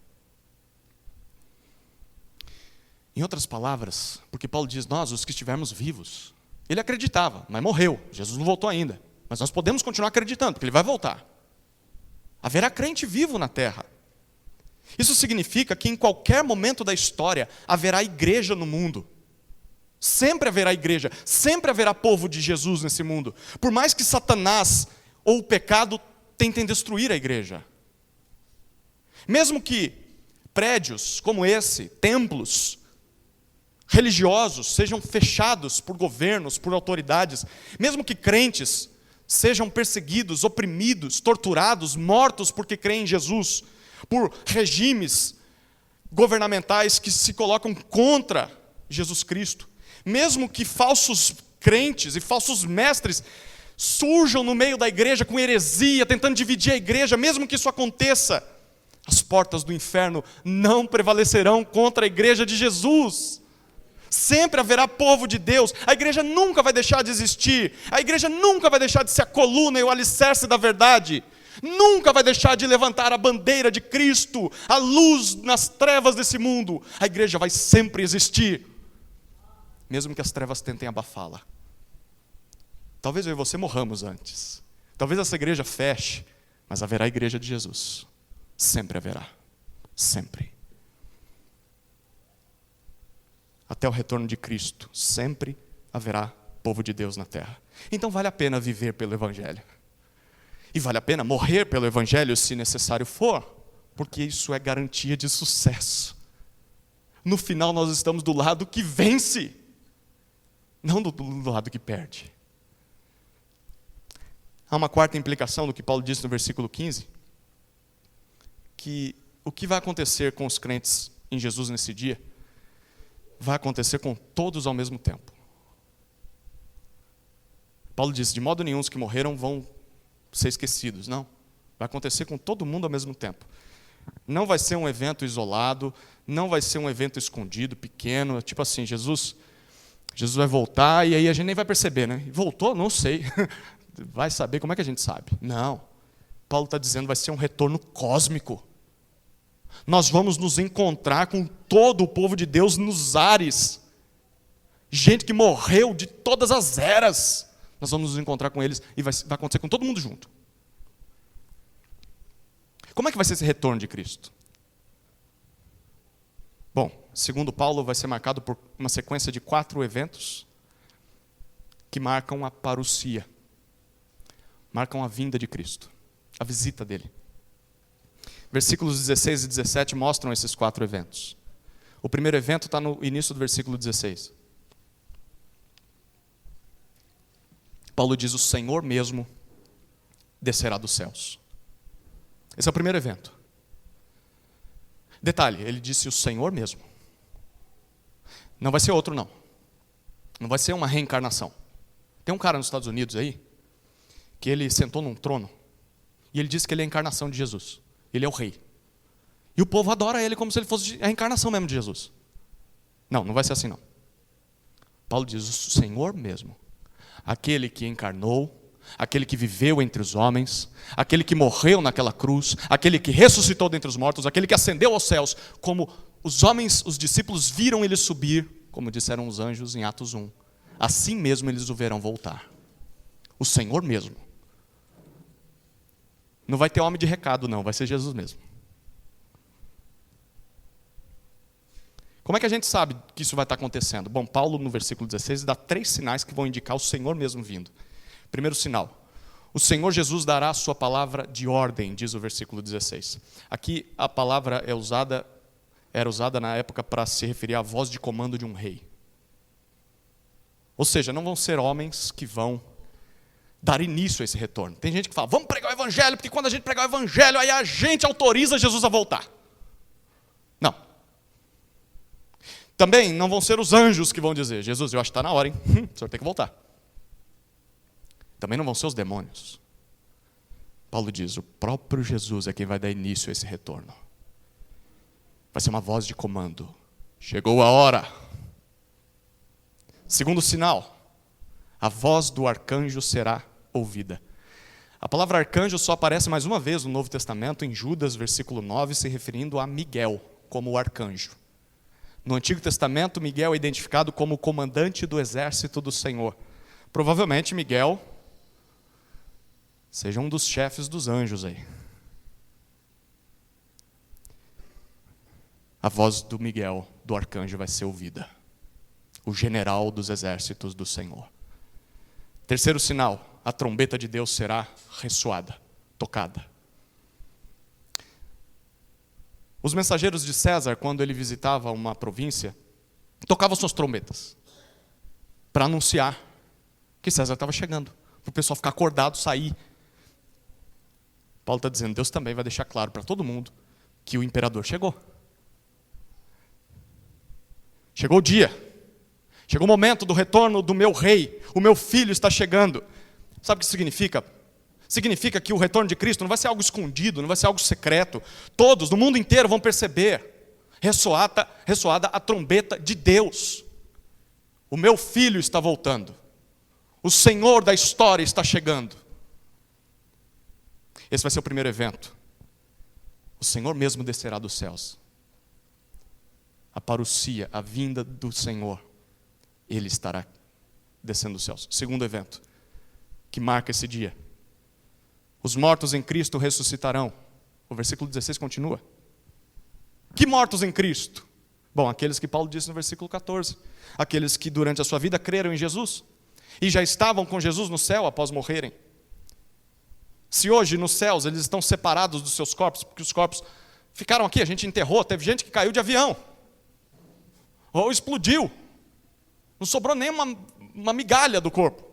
Em outras palavras, porque Paulo diz, nós, os que estivermos vivos, ele acreditava, mas morreu, Jesus não voltou ainda. Mas nós podemos continuar acreditando, porque ele vai voltar. Haverá crente vivo na terra. Isso significa que em qualquer momento da história haverá igreja no mundo. Sempre haverá igreja, sempre haverá povo de Jesus nesse mundo. Por mais que Satanás ou o pecado tentem destruir a igreja. Mesmo que prédios como esse, templos religiosos sejam fechados por governos, por autoridades, mesmo que crentes sejam perseguidos, oprimidos, torturados, mortos porque creem em Jesus, por regimes governamentais que se colocam contra Jesus Cristo, mesmo que falsos crentes e falsos mestres surjam no meio da igreja com heresia, tentando dividir a igreja, mesmo que isso aconteça, as portas do inferno não prevalecerão contra a igreja de Jesus. Sempre haverá povo de Deus, a igreja nunca vai deixar de existir, a igreja nunca vai deixar de ser a coluna e o alicerce da verdade, nunca vai deixar de levantar a bandeira de Cristo, a luz nas trevas desse mundo. A igreja vai sempre existir, mesmo que as trevas tentem abafá-la. Talvez eu e você morramos antes, talvez essa igreja feche, mas haverá a igreja de Jesus, sempre haverá, sempre. Até o retorno de Cristo, sempre haverá povo de Deus na terra. Então vale a pena viver pelo Evangelho. E vale a pena morrer pelo Evangelho se necessário for, porque isso é garantia de sucesso. No final nós estamos do lado que vence, não do lado que perde. Há uma quarta implicação do que Paulo disse no versículo 15, que o que vai acontecer com os crentes em Jesus nesse dia, vai acontecer com todos ao mesmo tempo. Paulo diz, de modo nenhum os que morreram vão ser esquecidos. Não, vai acontecer com todo mundo ao mesmo tempo. Não vai ser um evento isolado, não vai ser um evento escondido, pequeno, tipo assim, Jesus vai voltar e aí a gente nem vai perceber, né? Voltou? Não sei. Vai saber, como é que a gente sabe? Não. Paulo está dizendo, vai ser um retorno cósmico. Nós vamos nos encontrar com todo o povo de Deus nos ares. Gente que morreu de todas as eras. Nós vamos nos encontrar com eles e vai acontecer com todo mundo junto. Como é que vai ser esse retorno de Cristo? Bom, segundo Paulo, vai ser marcado por uma sequência de 4 eventos que marcam a parousia, marcam a vinda de Cristo, a visita dele. Versículos 16 e 17 mostram esses 4 eventos. O primeiro evento está no início do versículo 16. Paulo diz, o Senhor mesmo descerá dos céus. Esse é o primeiro evento. Detalhe, ele disse o Senhor mesmo. Não vai ser outro, não. Não vai ser uma reencarnação. Tem um cara nos Estados Unidos aí, que ele sentou num trono, e ele disse que ele é a encarnação de Jesus. Ele é o rei. E o povo adora ele como se ele fosse a encarnação mesmo de Jesus. Não vai ser assim não. Paulo diz, o Senhor mesmo. Aquele que encarnou, aquele que viveu entre os homens, aquele que morreu naquela cruz, aquele que ressuscitou dentre os mortos, aquele que ascendeu aos céus, como os homens, os discípulos viram ele subir, como disseram os anjos em Atos 1. Assim mesmo eles o verão voltar. O Senhor mesmo. Não vai ter homem de recado, não. Vai ser Jesus mesmo. Como é que a gente sabe que isso vai estar acontecendo? Bom, Paulo, no versículo 16, dá 3 sinais que vão indicar o Senhor mesmo vindo. Primeiro sinal. O Senhor Jesus dará a sua palavra de ordem, diz o versículo 16. Aqui a palavra era usada na época para se referir à voz de comando de um rei. Ou seja, não vão ser homens que vão dar início a esse retorno. Tem gente que fala, vamos pregar o Evangelho, porque quando a gente pregar o Evangelho, aí a gente autoriza Jesus a voltar. Não. Também não vão ser os anjos que vão dizer, Jesus, eu acho que está na hora, hein? O senhor tem que voltar. Também não vão ser os demônios. Paulo diz, o próprio Jesus é quem vai dar início a esse retorno. Vai ser uma voz de comando. Chegou a hora. Segundo sinal, a voz do arcanjo será ouvida. A palavra arcanjo só aparece mais uma vez no Novo Testamento, em Judas, versículo 9, se referindo a Miguel, como o arcanjo. No Antigo Testamento, Miguel é identificado como o comandante do exército do Senhor. Provavelmente Miguel seja um dos chefes dos anjos aí. A voz do Miguel, do arcanjo, vai ser ouvida. O general dos exércitos do Senhor. Terceiro sinal, a trombeta de Deus será ressoada, tocada. Os mensageiros de César, quando ele visitava uma província, tocavam suas trombetas para anunciar que César estava chegando, para o pessoal ficar acordado, sair. Paulo está dizendo, Deus também vai deixar claro para todo mundo que o imperador chegou. Chegou o dia, chegou o momento do retorno do meu rei, o meu filho está chegando. Sabe o que significa? Significa que o retorno de Cristo não vai ser algo escondido, não vai ser algo secreto. Todos, no mundo inteiro, vão perceber, ressoada a trombeta de Deus. O meu filho está voltando. O Senhor da história está chegando. Esse vai ser o primeiro evento. O Senhor mesmo descerá dos céus. A parousia, a vinda do Senhor, Ele estará descendo dos céus. Segundo evento, que marca esse dia. Os mortos em Cristo ressuscitarão. O versículo 16 continua. Que mortos em Cristo? Bom, aqueles que Paulo disse no versículo 14. Aqueles que durante a sua vida creram em Jesus e já estavam com Jesus no céu após morrerem. Se hoje nos céus eles estão separados dos seus corpos, porque os corpos ficaram aqui, a gente enterrou, teve gente que caiu de avião, ou explodiu, não sobrou nem uma migalha do corpo.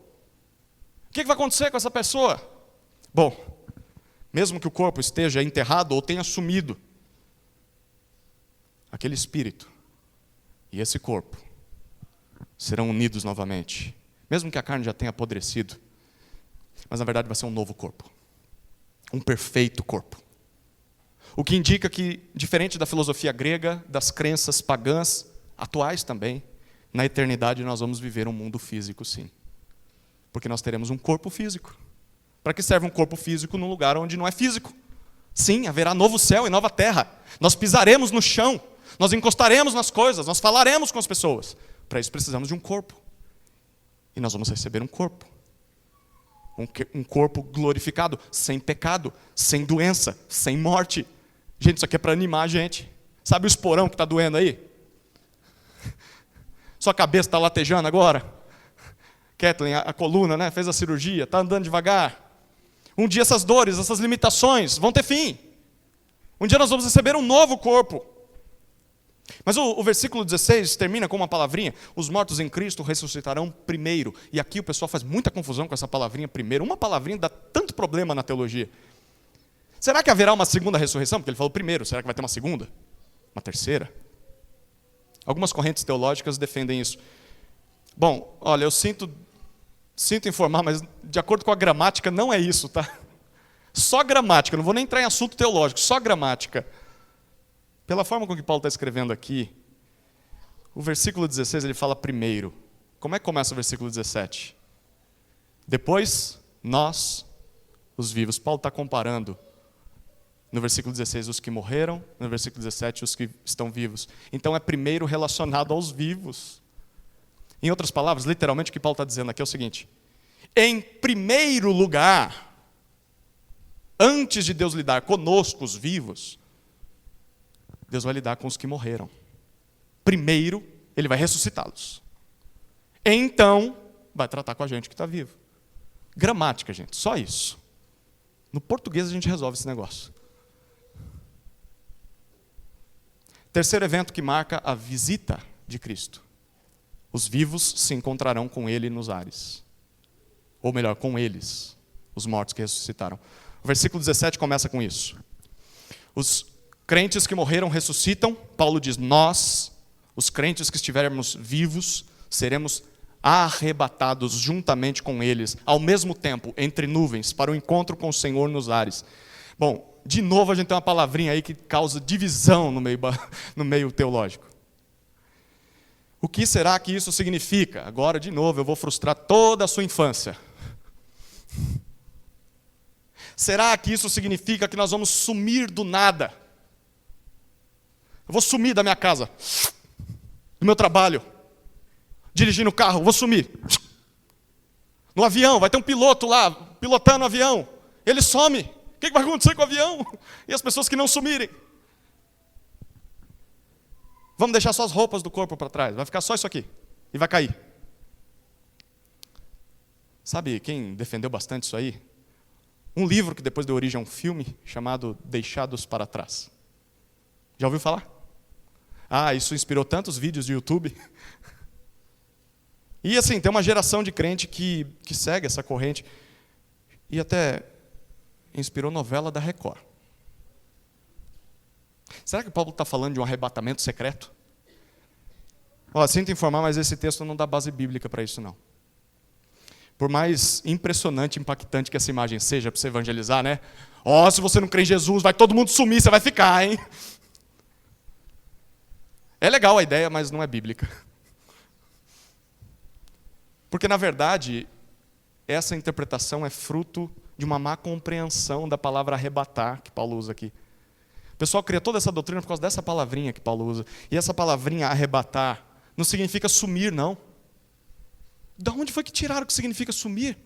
O que vai acontecer com essa pessoa? Bom, mesmo que o corpo esteja enterrado ou tenha sumido, aquele espírito e esse corpo serão unidos novamente, mesmo que a carne já tenha apodrecido, mas na verdade vai ser um novo corpo, um perfeito corpo. O que indica que, diferente da filosofia grega, das crenças pagãs, atuais também, na eternidade nós vamos viver um mundo físico, sim. Porque nós teremos um corpo físico. Para que serve um corpo físico num lugar onde não é físico? Sim, haverá novo céu e nova terra. Nós pisaremos no chão, nós encostaremos nas coisas, nós falaremos com as pessoas. Para isso precisamos de um corpo. E nós vamos receber um corpo. Um corpo glorificado, sem pecado, sem doença, sem morte. Gente, isso aqui é para animar a gente. Sabe o esporão que está doendo aí? Sua cabeça está latejando agora? Kathleen, a coluna, né, fez a cirurgia, está andando devagar. Um dia essas dores, essas limitações vão ter fim. Um dia nós vamos receber um novo corpo. Mas o versículo 16 termina com uma palavrinha. Os mortos em Cristo ressuscitarão primeiro. E aqui o pessoal faz muita confusão com essa palavrinha primeiro. Uma palavrinha dá tanto problema na teologia. Será que haverá uma segunda ressurreição? Porque ele falou primeiro. Será que vai ter uma segunda? Uma terceira? Algumas correntes teológicas defendem isso. Bom, olha, eu sinto informar, mas de acordo com a gramática não é isso, tá? Só gramática, não vou nem entrar em assunto teológico, só gramática. Pela forma com que Paulo está escrevendo aqui, o versículo 16 ele fala primeiro. Como é que começa o versículo 17? Depois, nós, os vivos. Paulo está comparando no versículo 16 os que morreram, no versículo 17 os que estão vivos. Então é primeiro relacionado aos vivos. Em outras palavras, literalmente o que Paulo está dizendo aqui é o seguinte: em primeiro lugar, antes de Deus lidar conosco, os vivos, Deus vai lidar com os que morreram. Primeiro, Ele vai ressuscitá-los. Então, vai tratar com a gente que está vivo. Gramática, gente, só isso. No português a gente resolve esse negócio. Terceiro evento que marca a visita de Cristo. Os vivos se encontrarão com Ele nos ares. Ou melhor, com eles, os mortos que ressuscitaram. O versículo 17 começa com isso. Os crentes que morreram ressuscitam. Paulo diz, nós, os crentes que estivermos vivos, seremos arrebatados juntamente com eles, ao mesmo tempo, entre nuvens, para o encontro com o Senhor nos ares. Bom, de novo a gente tem uma palavrinha aí que causa divisão no meio teológico. O que será que isso significa? Agora, de novo, eu vou frustrar toda a sua infância. Será que isso significa que nós vamos sumir do nada? Eu vou sumir da minha casa, do meu trabalho, dirigindo o carro, vou sumir. No avião, vai ter um piloto lá, pilotando o avião. Ele some. O que vai acontecer com o avião? E as pessoas que não sumirem? Vamos deixar só as roupas do corpo para trás, vai ficar só isso aqui, e vai cair. Sabe quem defendeu bastante isso aí? Um livro que depois deu origem a um filme, chamado Deixados para Trás. Já ouviu falar? Isso inspirou tantos vídeos de YouTube. E assim, tem uma geração de crente que segue essa corrente. E até inspirou novela da Record. Será que Paulo está falando de um arrebatamento secreto? Sinto informar, mas esse texto não dá base bíblica para isso não. Por mais impressionante e impactante que essa imagem seja para você evangelizar, né? Se você não crê em Jesus, vai todo mundo sumir, você vai ficar, hein? É legal a ideia, mas não é bíblica. Porque, na verdade, essa interpretação é fruto de uma má compreensão da palavra arrebatar, que Paulo usa aqui. O pessoal cria toda essa doutrina por causa dessa palavrinha que Paulo usa. E essa palavrinha arrebatar não significa sumir, não. De onde foi que tiraram o que significa sumir?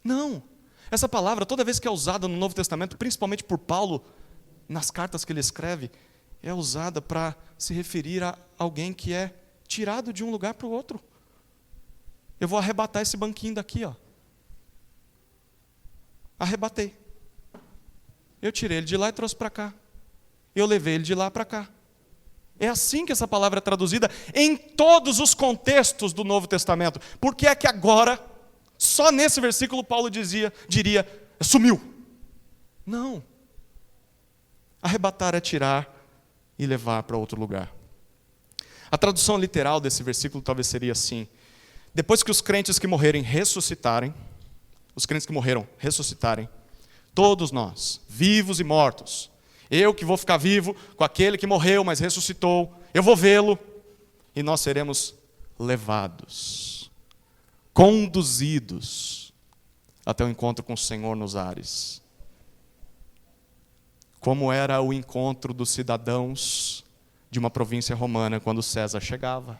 Não. Essa palavra, toda vez que é usada no Novo Testamento, principalmente por Paulo, nas cartas que ele escreve, é usada para se referir a alguém que é tirado de um lugar para o outro. Eu vou arrebatar esse banquinho daqui, ó. Arrebatei. Eu tirei ele de lá e trouxe para cá. Eu levei ele de lá para cá. É assim que essa palavra é traduzida em todos os contextos do Novo Testamento. Por que é que agora, só nesse versículo, Paulo diria, sumiu? Não. Arrebatar é tirar e levar para outro lugar. A tradução literal desse versículo talvez seria assim: depois que os crentes que morrerem ressuscitarem, todos nós, vivos e mortos, eu que vou ficar vivo com aquele que morreu, mas ressuscitou, eu vou vê-lo, e nós seremos levados, conduzidos até o encontro com o Senhor nos ares. Como era o encontro dos cidadãos de uma província romana quando César chegava.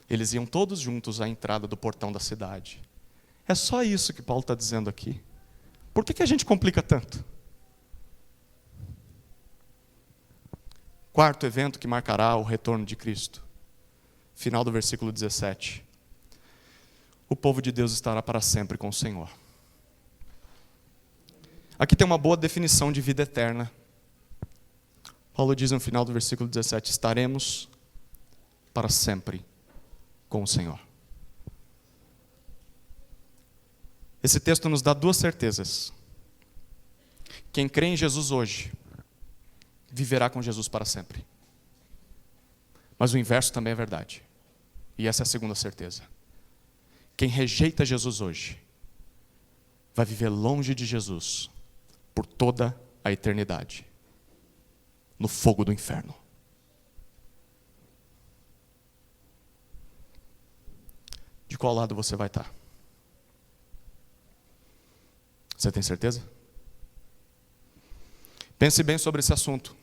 Eles iam todos juntos à entrada do portão da cidade. É só isso que Paulo está dizendo aqui. Por que a gente complica tanto? Quarto evento que marcará o retorno de Cristo. Final do versículo 17. O povo de Deus estará para sempre com o Senhor. Aqui tem uma boa definição de vida eterna. Paulo diz no final do versículo 17: estaremos para sempre com o Senhor. Esse texto nos dá duas certezas. Quem crê em Jesus hoje, viverá com Jesus para sempre. Mas o inverso também é verdade. E essa é a segunda certeza. Quem rejeita Jesus hoje, vai viver longe de Jesus por toda a eternidade, no fogo do inferno. De qual lado você vai estar? Você tem certeza? Pense bem sobre esse assunto,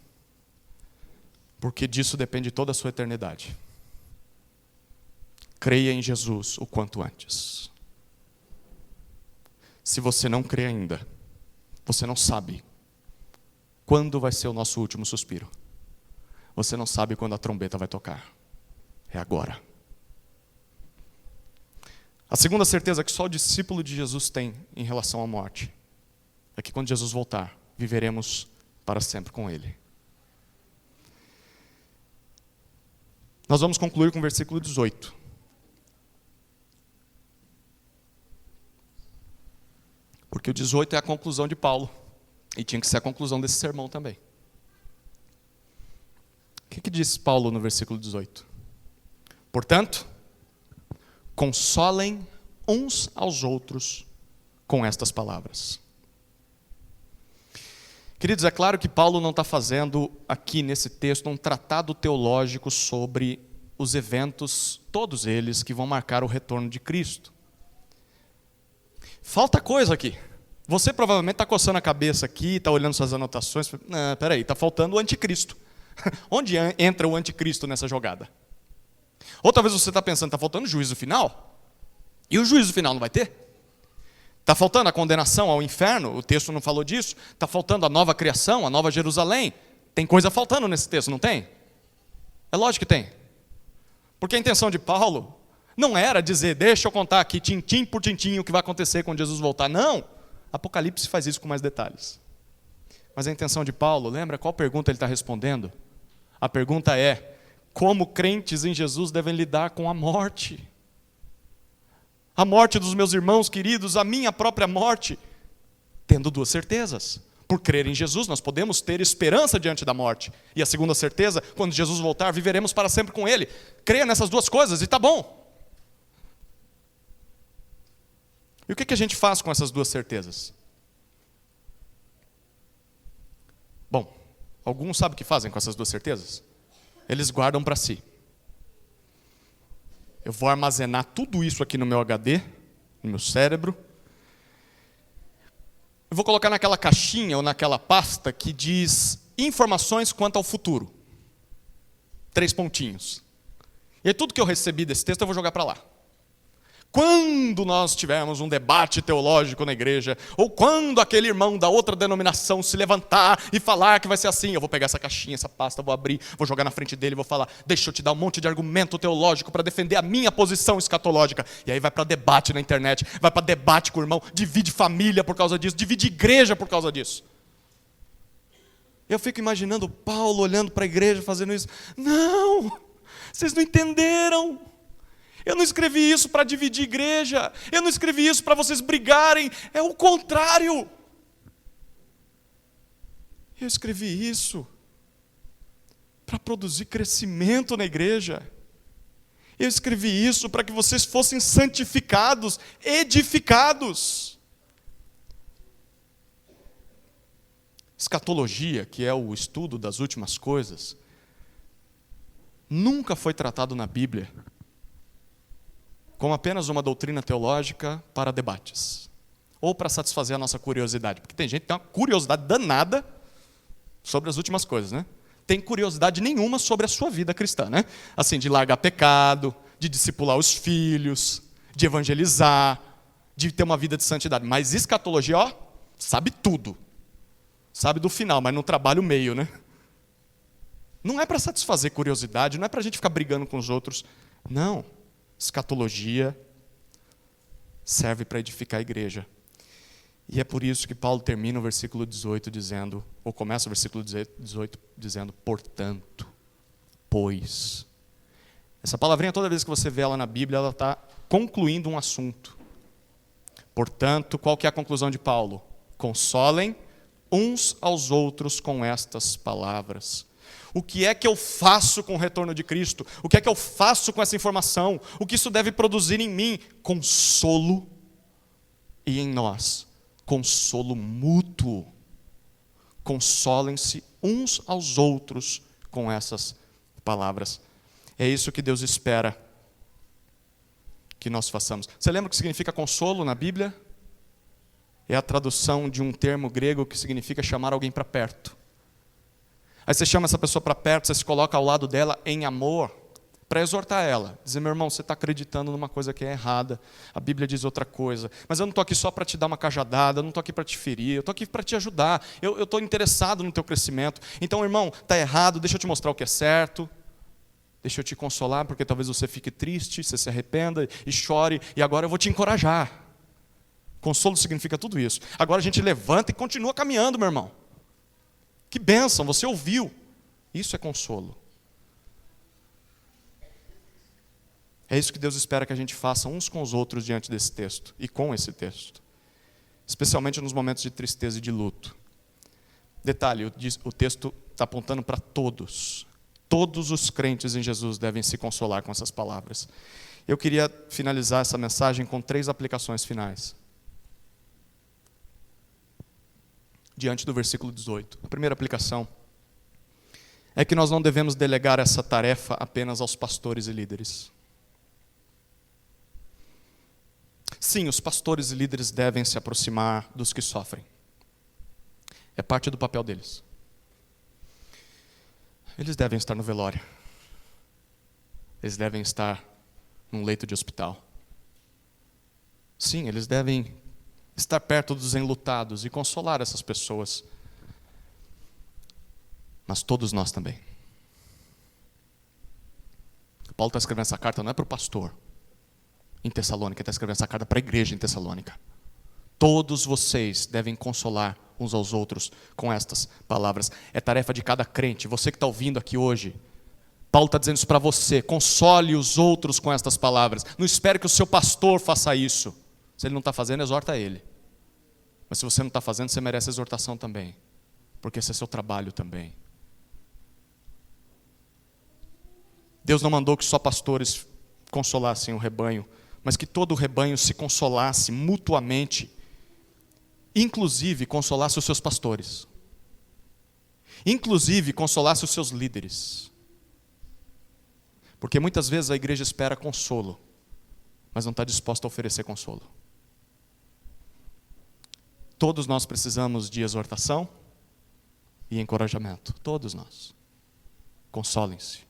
porque disso depende toda a sua eternidade. Creia em Jesus o quanto antes. Se você não crê ainda, você não sabe quando vai ser o nosso último suspiro. Você não sabe quando a trombeta vai tocar. É agora. A segunda certeza que só o discípulo de Jesus tem em relação à morte é que quando Jesus voltar, viveremos para sempre com Ele. Nós vamos concluir com o versículo 18. Porque o 18 é a conclusão de Paulo. E tinha que ser a conclusão desse sermão também. O que diz Paulo no versículo 18? Portanto, consolem uns aos outros com estas palavras. Queridos, é claro que Paulo não está fazendo aqui nesse texto um tratado teológico sobre os eventos, todos eles, que vão marcar o retorno de Cristo. falta coisa aqui. Você provavelmente está coçando a cabeça aqui, está olhando suas anotações. Não, peraí, está faltando o anticristo. Onde entra o anticristo nessa jogada? Ou talvez você está pensando, está faltando o juízo final? E o juízo final não vai ter? Está faltando a condenação ao inferno? O texto não falou disso. Está faltando a nova criação, a nova Jerusalém? Tem coisa faltando nesse texto, não tem? É lógico que tem. Porque a intenção de Paulo não era dizer, deixa eu contar aqui, tintim por tintim, o que vai acontecer quando Jesus voltar. Não! Apocalipse faz isso com mais detalhes. Mas a intenção de Paulo, lembra qual pergunta ele está respondendo? A pergunta é, como crentes em Jesus devem lidar com a morte? A morte dos meus irmãos queridos, a minha própria morte. Tendo duas certezas. Por crer em Jesus, nós podemos ter esperança diante da morte. E a segunda certeza, quando Jesus voltar, viveremos para sempre com Ele. Creia nessas duas coisas e está bom. E o que a gente faz com essas duas certezas? Bom, alguns sabem o que fazem com essas duas certezas? Eles guardam para si. Eu vou armazenar tudo isso aqui no meu HD, no meu cérebro. Eu vou colocar naquela caixinha ou naquela pasta que diz informações quanto ao futuro. 3 pontinhos. E aí tudo que eu recebi desse texto eu vou jogar para lá. Quando nós tivermos um debate teológico na igreja, ou quando aquele irmão da outra denominação se levantar e falar que vai ser assim, eu vou pegar essa caixinha, essa pasta, vou abrir, vou jogar na frente dele e vou falar, deixa eu te dar um monte de argumento teológico para defender a minha posição escatológica. E aí vai para debate na internet, vai para debate com o irmão, divide família por causa disso, divide igreja por causa disso. Eu fico imaginando Paulo olhando para a igreja fazendo isso. Não, vocês não entenderam. Eu não escrevi isso para dividir igreja. Eu não escrevi isso para vocês brigarem. É o contrário. Eu escrevi isso para produzir crescimento na igreja. Eu escrevi isso para que vocês fossem santificados, edificados. Escatologia, que é o estudo das últimas coisas, nunca foi tratado na Bíblia como apenas uma doutrina teológica para debates, ou para satisfazer a nossa curiosidade, porque tem gente que tem uma curiosidade danada sobre as últimas coisas, né? Tem curiosidade nenhuma sobre a sua vida cristã, né? Assim, de largar pecado, de discipular os filhos, de evangelizar, de ter uma vida de santidade, mas escatologia, ó, sabe tudo, sabe do final, mas não trabalha o meio, né? Não é para satisfazer curiosidade, não é para a gente ficar brigando com os outros, não. Escatologia serve para edificar a igreja. E é por isso que Paulo termina o versículo 18 dizendo, ou começa o versículo 18 dizendo, portanto, pois. Essa palavrinha, toda vez que você vê ela na Bíblia, ela está concluindo um assunto. Portanto, qual que é a conclusão de Paulo? Consolem uns aos outros com estas palavras. O que é que eu faço com o retorno de Cristo? O que é que eu faço com essa informação? O que isso deve produzir em mim? Consolo e em nós, consolo mútuo. Consolem-se uns aos outros com essas palavras. É isso que Deus espera que nós façamos. Você lembra o que significa consolo na Bíblia? É a tradução de um termo grego que significa chamar alguém para perto. Aí você chama essa pessoa para perto, você se coloca ao lado dela em amor, para exortar ela. Dizer, meu irmão, você está acreditando numa coisa que é errada, a Bíblia diz outra coisa, mas eu não estou aqui só para te dar uma cajadada, eu não estou aqui para te ferir, eu estou aqui para te ajudar, eu estou interessado no teu crescimento. Então, irmão, está errado, deixa eu te mostrar o que é certo, deixa eu te consolar, porque talvez você fique triste, você se arrependa e chore, e agora eu vou te encorajar. Consolo significa tudo isso. Agora a gente levanta e continua caminhando, meu irmão. Que bênção, você ouviu. Isso é consolo. É isso que Deus espera que a gente faça uns com os outros diante desse texto e com esse texto. Especialmente nos momentos de tristeza e de luto. Detalhe, o texto está apontando para todos. Todos os crentes em Jesus devem se consolar com essas palavras. Eu queria finalizar essa mensagem com 3 aplicações finais. Diante do versículo 18. A primeira aplicação é que nós não devemos delegar essa tarefa apenas aos pastores e líderes. Sim, os pastores e líderes devem se aproximar dos que sofrem. É parte do papel deles. Eles devem estar no velório. Eles devem estar num leito de hospital. Sim, eles devem estar perto dos enlutados e consolar essas pessoas. Mas todos nós também. Paulo está escrevendo essa carta não é para o pastor em Tessalônica, ele está escrevendo essa carta para a igreja em Tessalônica. Todos vocês devem consolar uns aos outros com estas palavras. É tarefa de cada crente. Você que está ouvindo aqui hoje, Paulo está dizendo isso para você. Console os outros com estas palavras. Não espere que o seu pastor faça isso. Se ele não está fazendo, exorta ele. Mas se você não está fazendo, você merece exortação também. Porque esse é seu trabalho também. Deus não mandou que só pastores consolassem o rebanho, mas que todo o rebanho se consolasse mutuamente, inclusive consolasse os seus pastores, inclusive consolasse os seus líderes. Porque muitas vezes a igreja espera consolo, mas não está disposta a oferecer consolo. Todos nós precisamos de exortação e encorajamento. Todos nós. Consolem-se.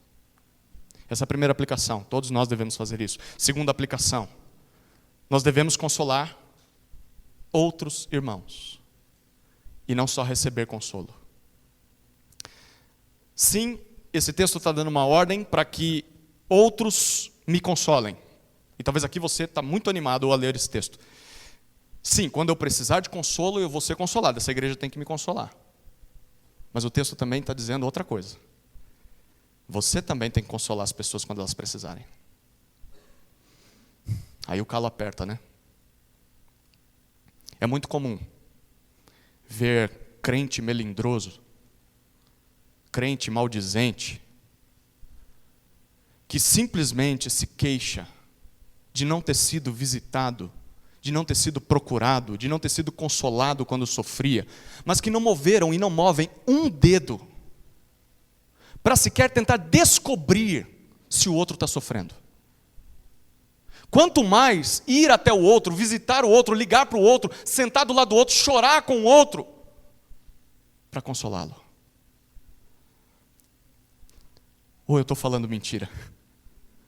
Essa é a primeira aplicação. Todos nós devemos fazer isso. Segunda aplicação. Nós devemos consolar outros irmãos. E não só receber consolo. Sim, esse texto está dando uma ordem para que outros me consolem. E talvez aqui você está muito animado a ler esse texto. Sim, quando eu precisar de consolo, eu vou ser consolado. Essa igreja tem que me consolar. Mas o texto também está dizendo outra coisa. Você também tem que consolar as pessoas quando elas precisarem. Aí o calo aperta, né? É muito comum ver crente melindroso, crente maldizente, que simplesmente se queixa de não ter sido visitado, de não ter sido procurado, de não ter sido consolado quando sofria, mas que não moveram e não movem um dedo para sequer tentar descobrir se o outro está sofrendo. Quanto mais ir até o outro, visitar o outro, ligar para o outro, sentar do lado do outro, chorar com o outro, para consolá-lo. Ou eu estou falando mentira?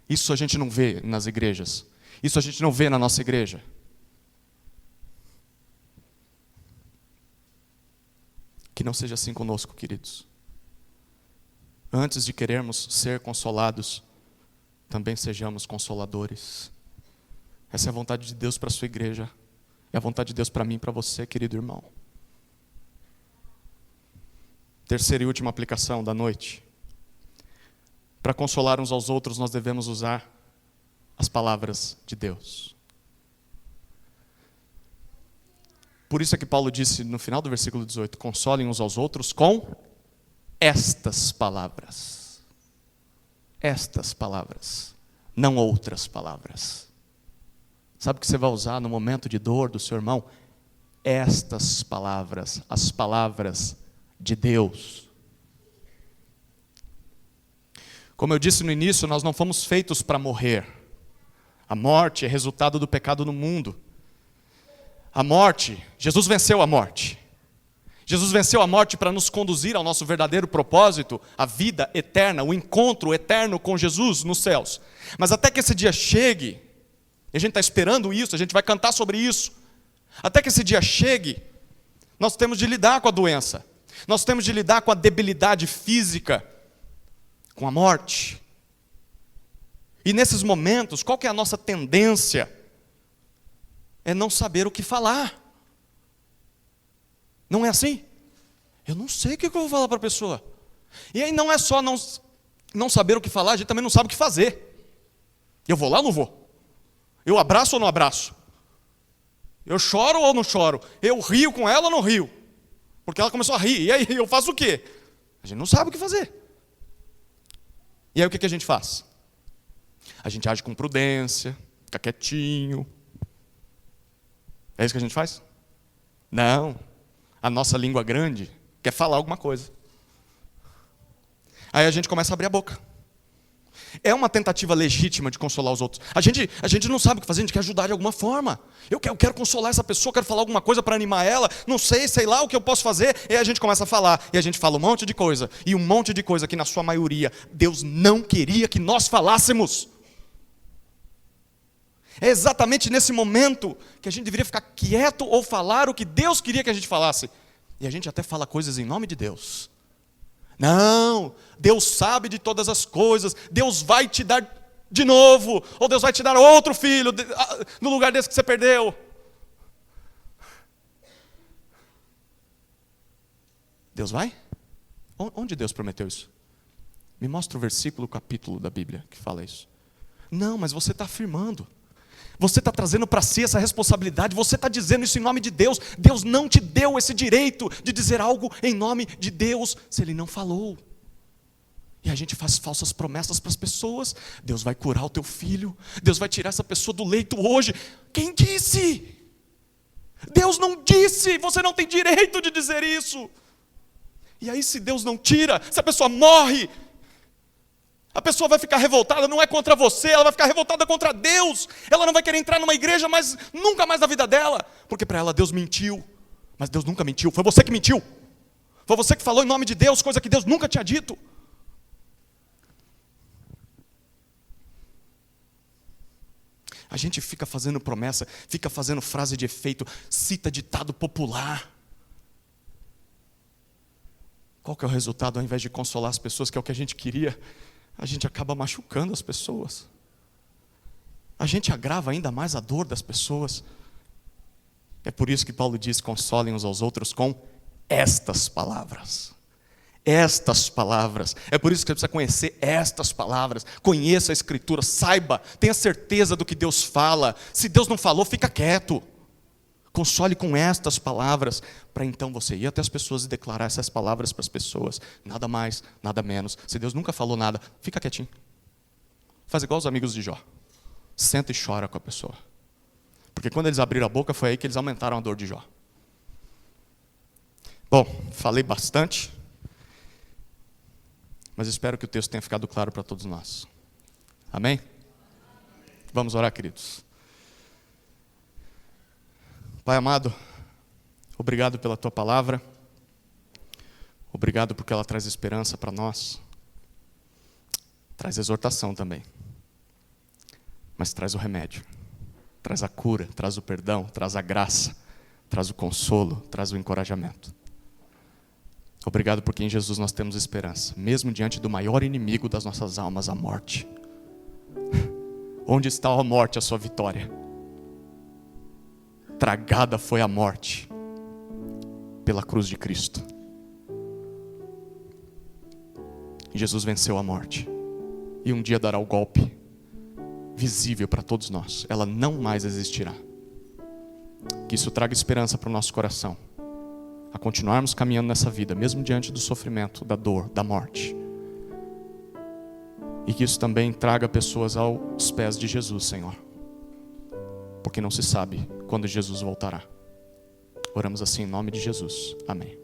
Isso a gente não vê nas igrejas. Isso a gente não vê na nossa igreja. Que não seja assim conosco, queridos. Antes de querermos ser consolados, também sejamos consoladores. Essa é a vontade de Deus para a sua igreja. É a vontade de Deus para mim e para você, querido irmão. Terceira e última aplicação da noite. Para consolar uns aos outros, nós devemos usar as palavras de Deus. Por isso é que Paulo disse no final do versículo 18, consolem uns aos outros com estas palavras. Estas palavras, não outras palavras. Sabe o que você vai usar no momento de dor do seu irmão? Estas palavras, as palavras de Deus. Como eu disse no início, nós não fomos feitos para morrer. A morte é resultado do pecado no mundo. A morte, Jesus venceu a morte. Jesus venceu a morte para nos conduzir ao nosso verdadeiro propósito, a vida eterna, o encontro eterno com Jesus nos céus. Mas até que esse dia chegue, e a gente está esperando isso, a gente vai cantar sobre isso. Até que esse dia chegue, nós temos de lidar com a doença. Nós temos de lidar com a debilidade física, com a morte. E nesses momentos, qual que é a nossa tendência? É não saber o que falar. Não é assim? Eu não sei o que eu vou falar para a pessoa. E aí não é só não saber o que falar, a gente também não sabe o que fazer. Eu vou lá ou não vou? Eu abraço ou não abraço? Eu choro ou não choro? Eu rio com ela ou não rio? Porque ela começou a rir. E aí eu faço o quê? A gente não sabe o que fazer. E aí o que a gente faz? A gente age com prudência, fica quietinho. É isso que a gente faz? Não. A nossa língua grande quer falar alguma coisa. Aí a gente começa a abrir a boca. É uma tentativa legítima de consolar os outros. A gente não sabe o que fazer, a gente quer ajudar de alguma forma. Eu quero consolar essa pessoa, quero falar alguma coisa para animar ela, não sei lá o que eu posso fazer. E aí a gente começa a falar, e a gente fala um monte de coisa. E um monte de coisa que na sua maioria Deus não queria que nós falássemos. É exatamente nesse momento que a gente deveria ficar quieto ou falar o que Deus queria que a gente falasse. E a gente até fala coisas em nome de Deus. Não, Deus sabe de todas as coisas, Deus vai te dar de novo, ou Deus vai te dar outro filho no lugar desse que você perdeu. Deus vai? Onde Deus prometeu isso? Me mostra o versículo, o capítulo da Bíblia que fala isso. Não, mas você está afirmando. Você está trazendo para si essa responsabilidade, você está dizendo isso em nome de Deus. Deus não te deu esse direito de dizer algo em nome de Deus, se Ele não falou. E a gente faz falsas promessas para as pessoas. Deus vai curar o teu filho, Deus vai tirar essa pessoa do leito hoje. Quem disse? Deus não disse, você não tem direito de dizer isso. E aí se Deus não tira, se a pessoa morre, a pessoa vai ficar revoltada, não é contra você, ela vai ficar revoltada contra Deus. Ela não vai querer entrar numa igreja nunca mais na vida dela. Porque para ela Deus mentiu. Mas Deus nunca mentiu, foi você que mentiu. Foi você que falou em nome de Deus, coisa que Deus nunca tinha dito. A gente fica fazendo promessa, fica fazendo frase de efeito, cita ditado popular. Qual que é o resultado? Ao invés de consolar as pessoas, que é o que a gente queria, a gente acaba machucando as pessoas. A gente agrava ainda mais a dor das pessoas. É por isso que Paulo diz, consolem uns aos outros com estas palavras. Estas palavras. É por isso que você precisa conhecer estas palavras. Conheça a Escritura, saiba, tenha certeza do que Deus fala. Se Deus não falou, fica quieto. Console com estas palavras, para então você ir até as pessoas e declarar essas palavras para as pessoas. Nada mais, nada menos. Se Deus nunca falou nada, fica quietinho. Faz igual os amigos de Jó. Senta e chora com a pessoa. Porque quando eles abriram a boca, foi aí que eles aumentaram a dor de Jó. Bom, falei bastante, mas espero que o texto tenha ficado claro para todos nós. Amém? Vamos orar, queridos. Pai amado, obrigado pela Tua palavra, obrigado porque ela traz esperança para nós, traz exortação também, mas traz o remédio, traz a cura, traz o perdão, traz a graça, traz o consolo, traz o encorajamento. Obrigado porque em Jesus nós temos esperança, mesmo diante do maior inimigo das nossas almas, a morte. Onde está a morte, a sua vitória? Tragada foi a morte pela cruz de Cristo. Jesus venceu a morte e um dia dará o golpe visível para todos nós. Ela não mais existirá. Que isso traga esperança para o nosso coração, a continuarmos caminhando nessa vida, mesmo diante do sofrimento, da dor, da morte. E que isso também traga pessoas aos pés de Jesus, Senhor, porque não se sabe quando Jesus voltará. Oramos assim em nome de Jesus. Amém.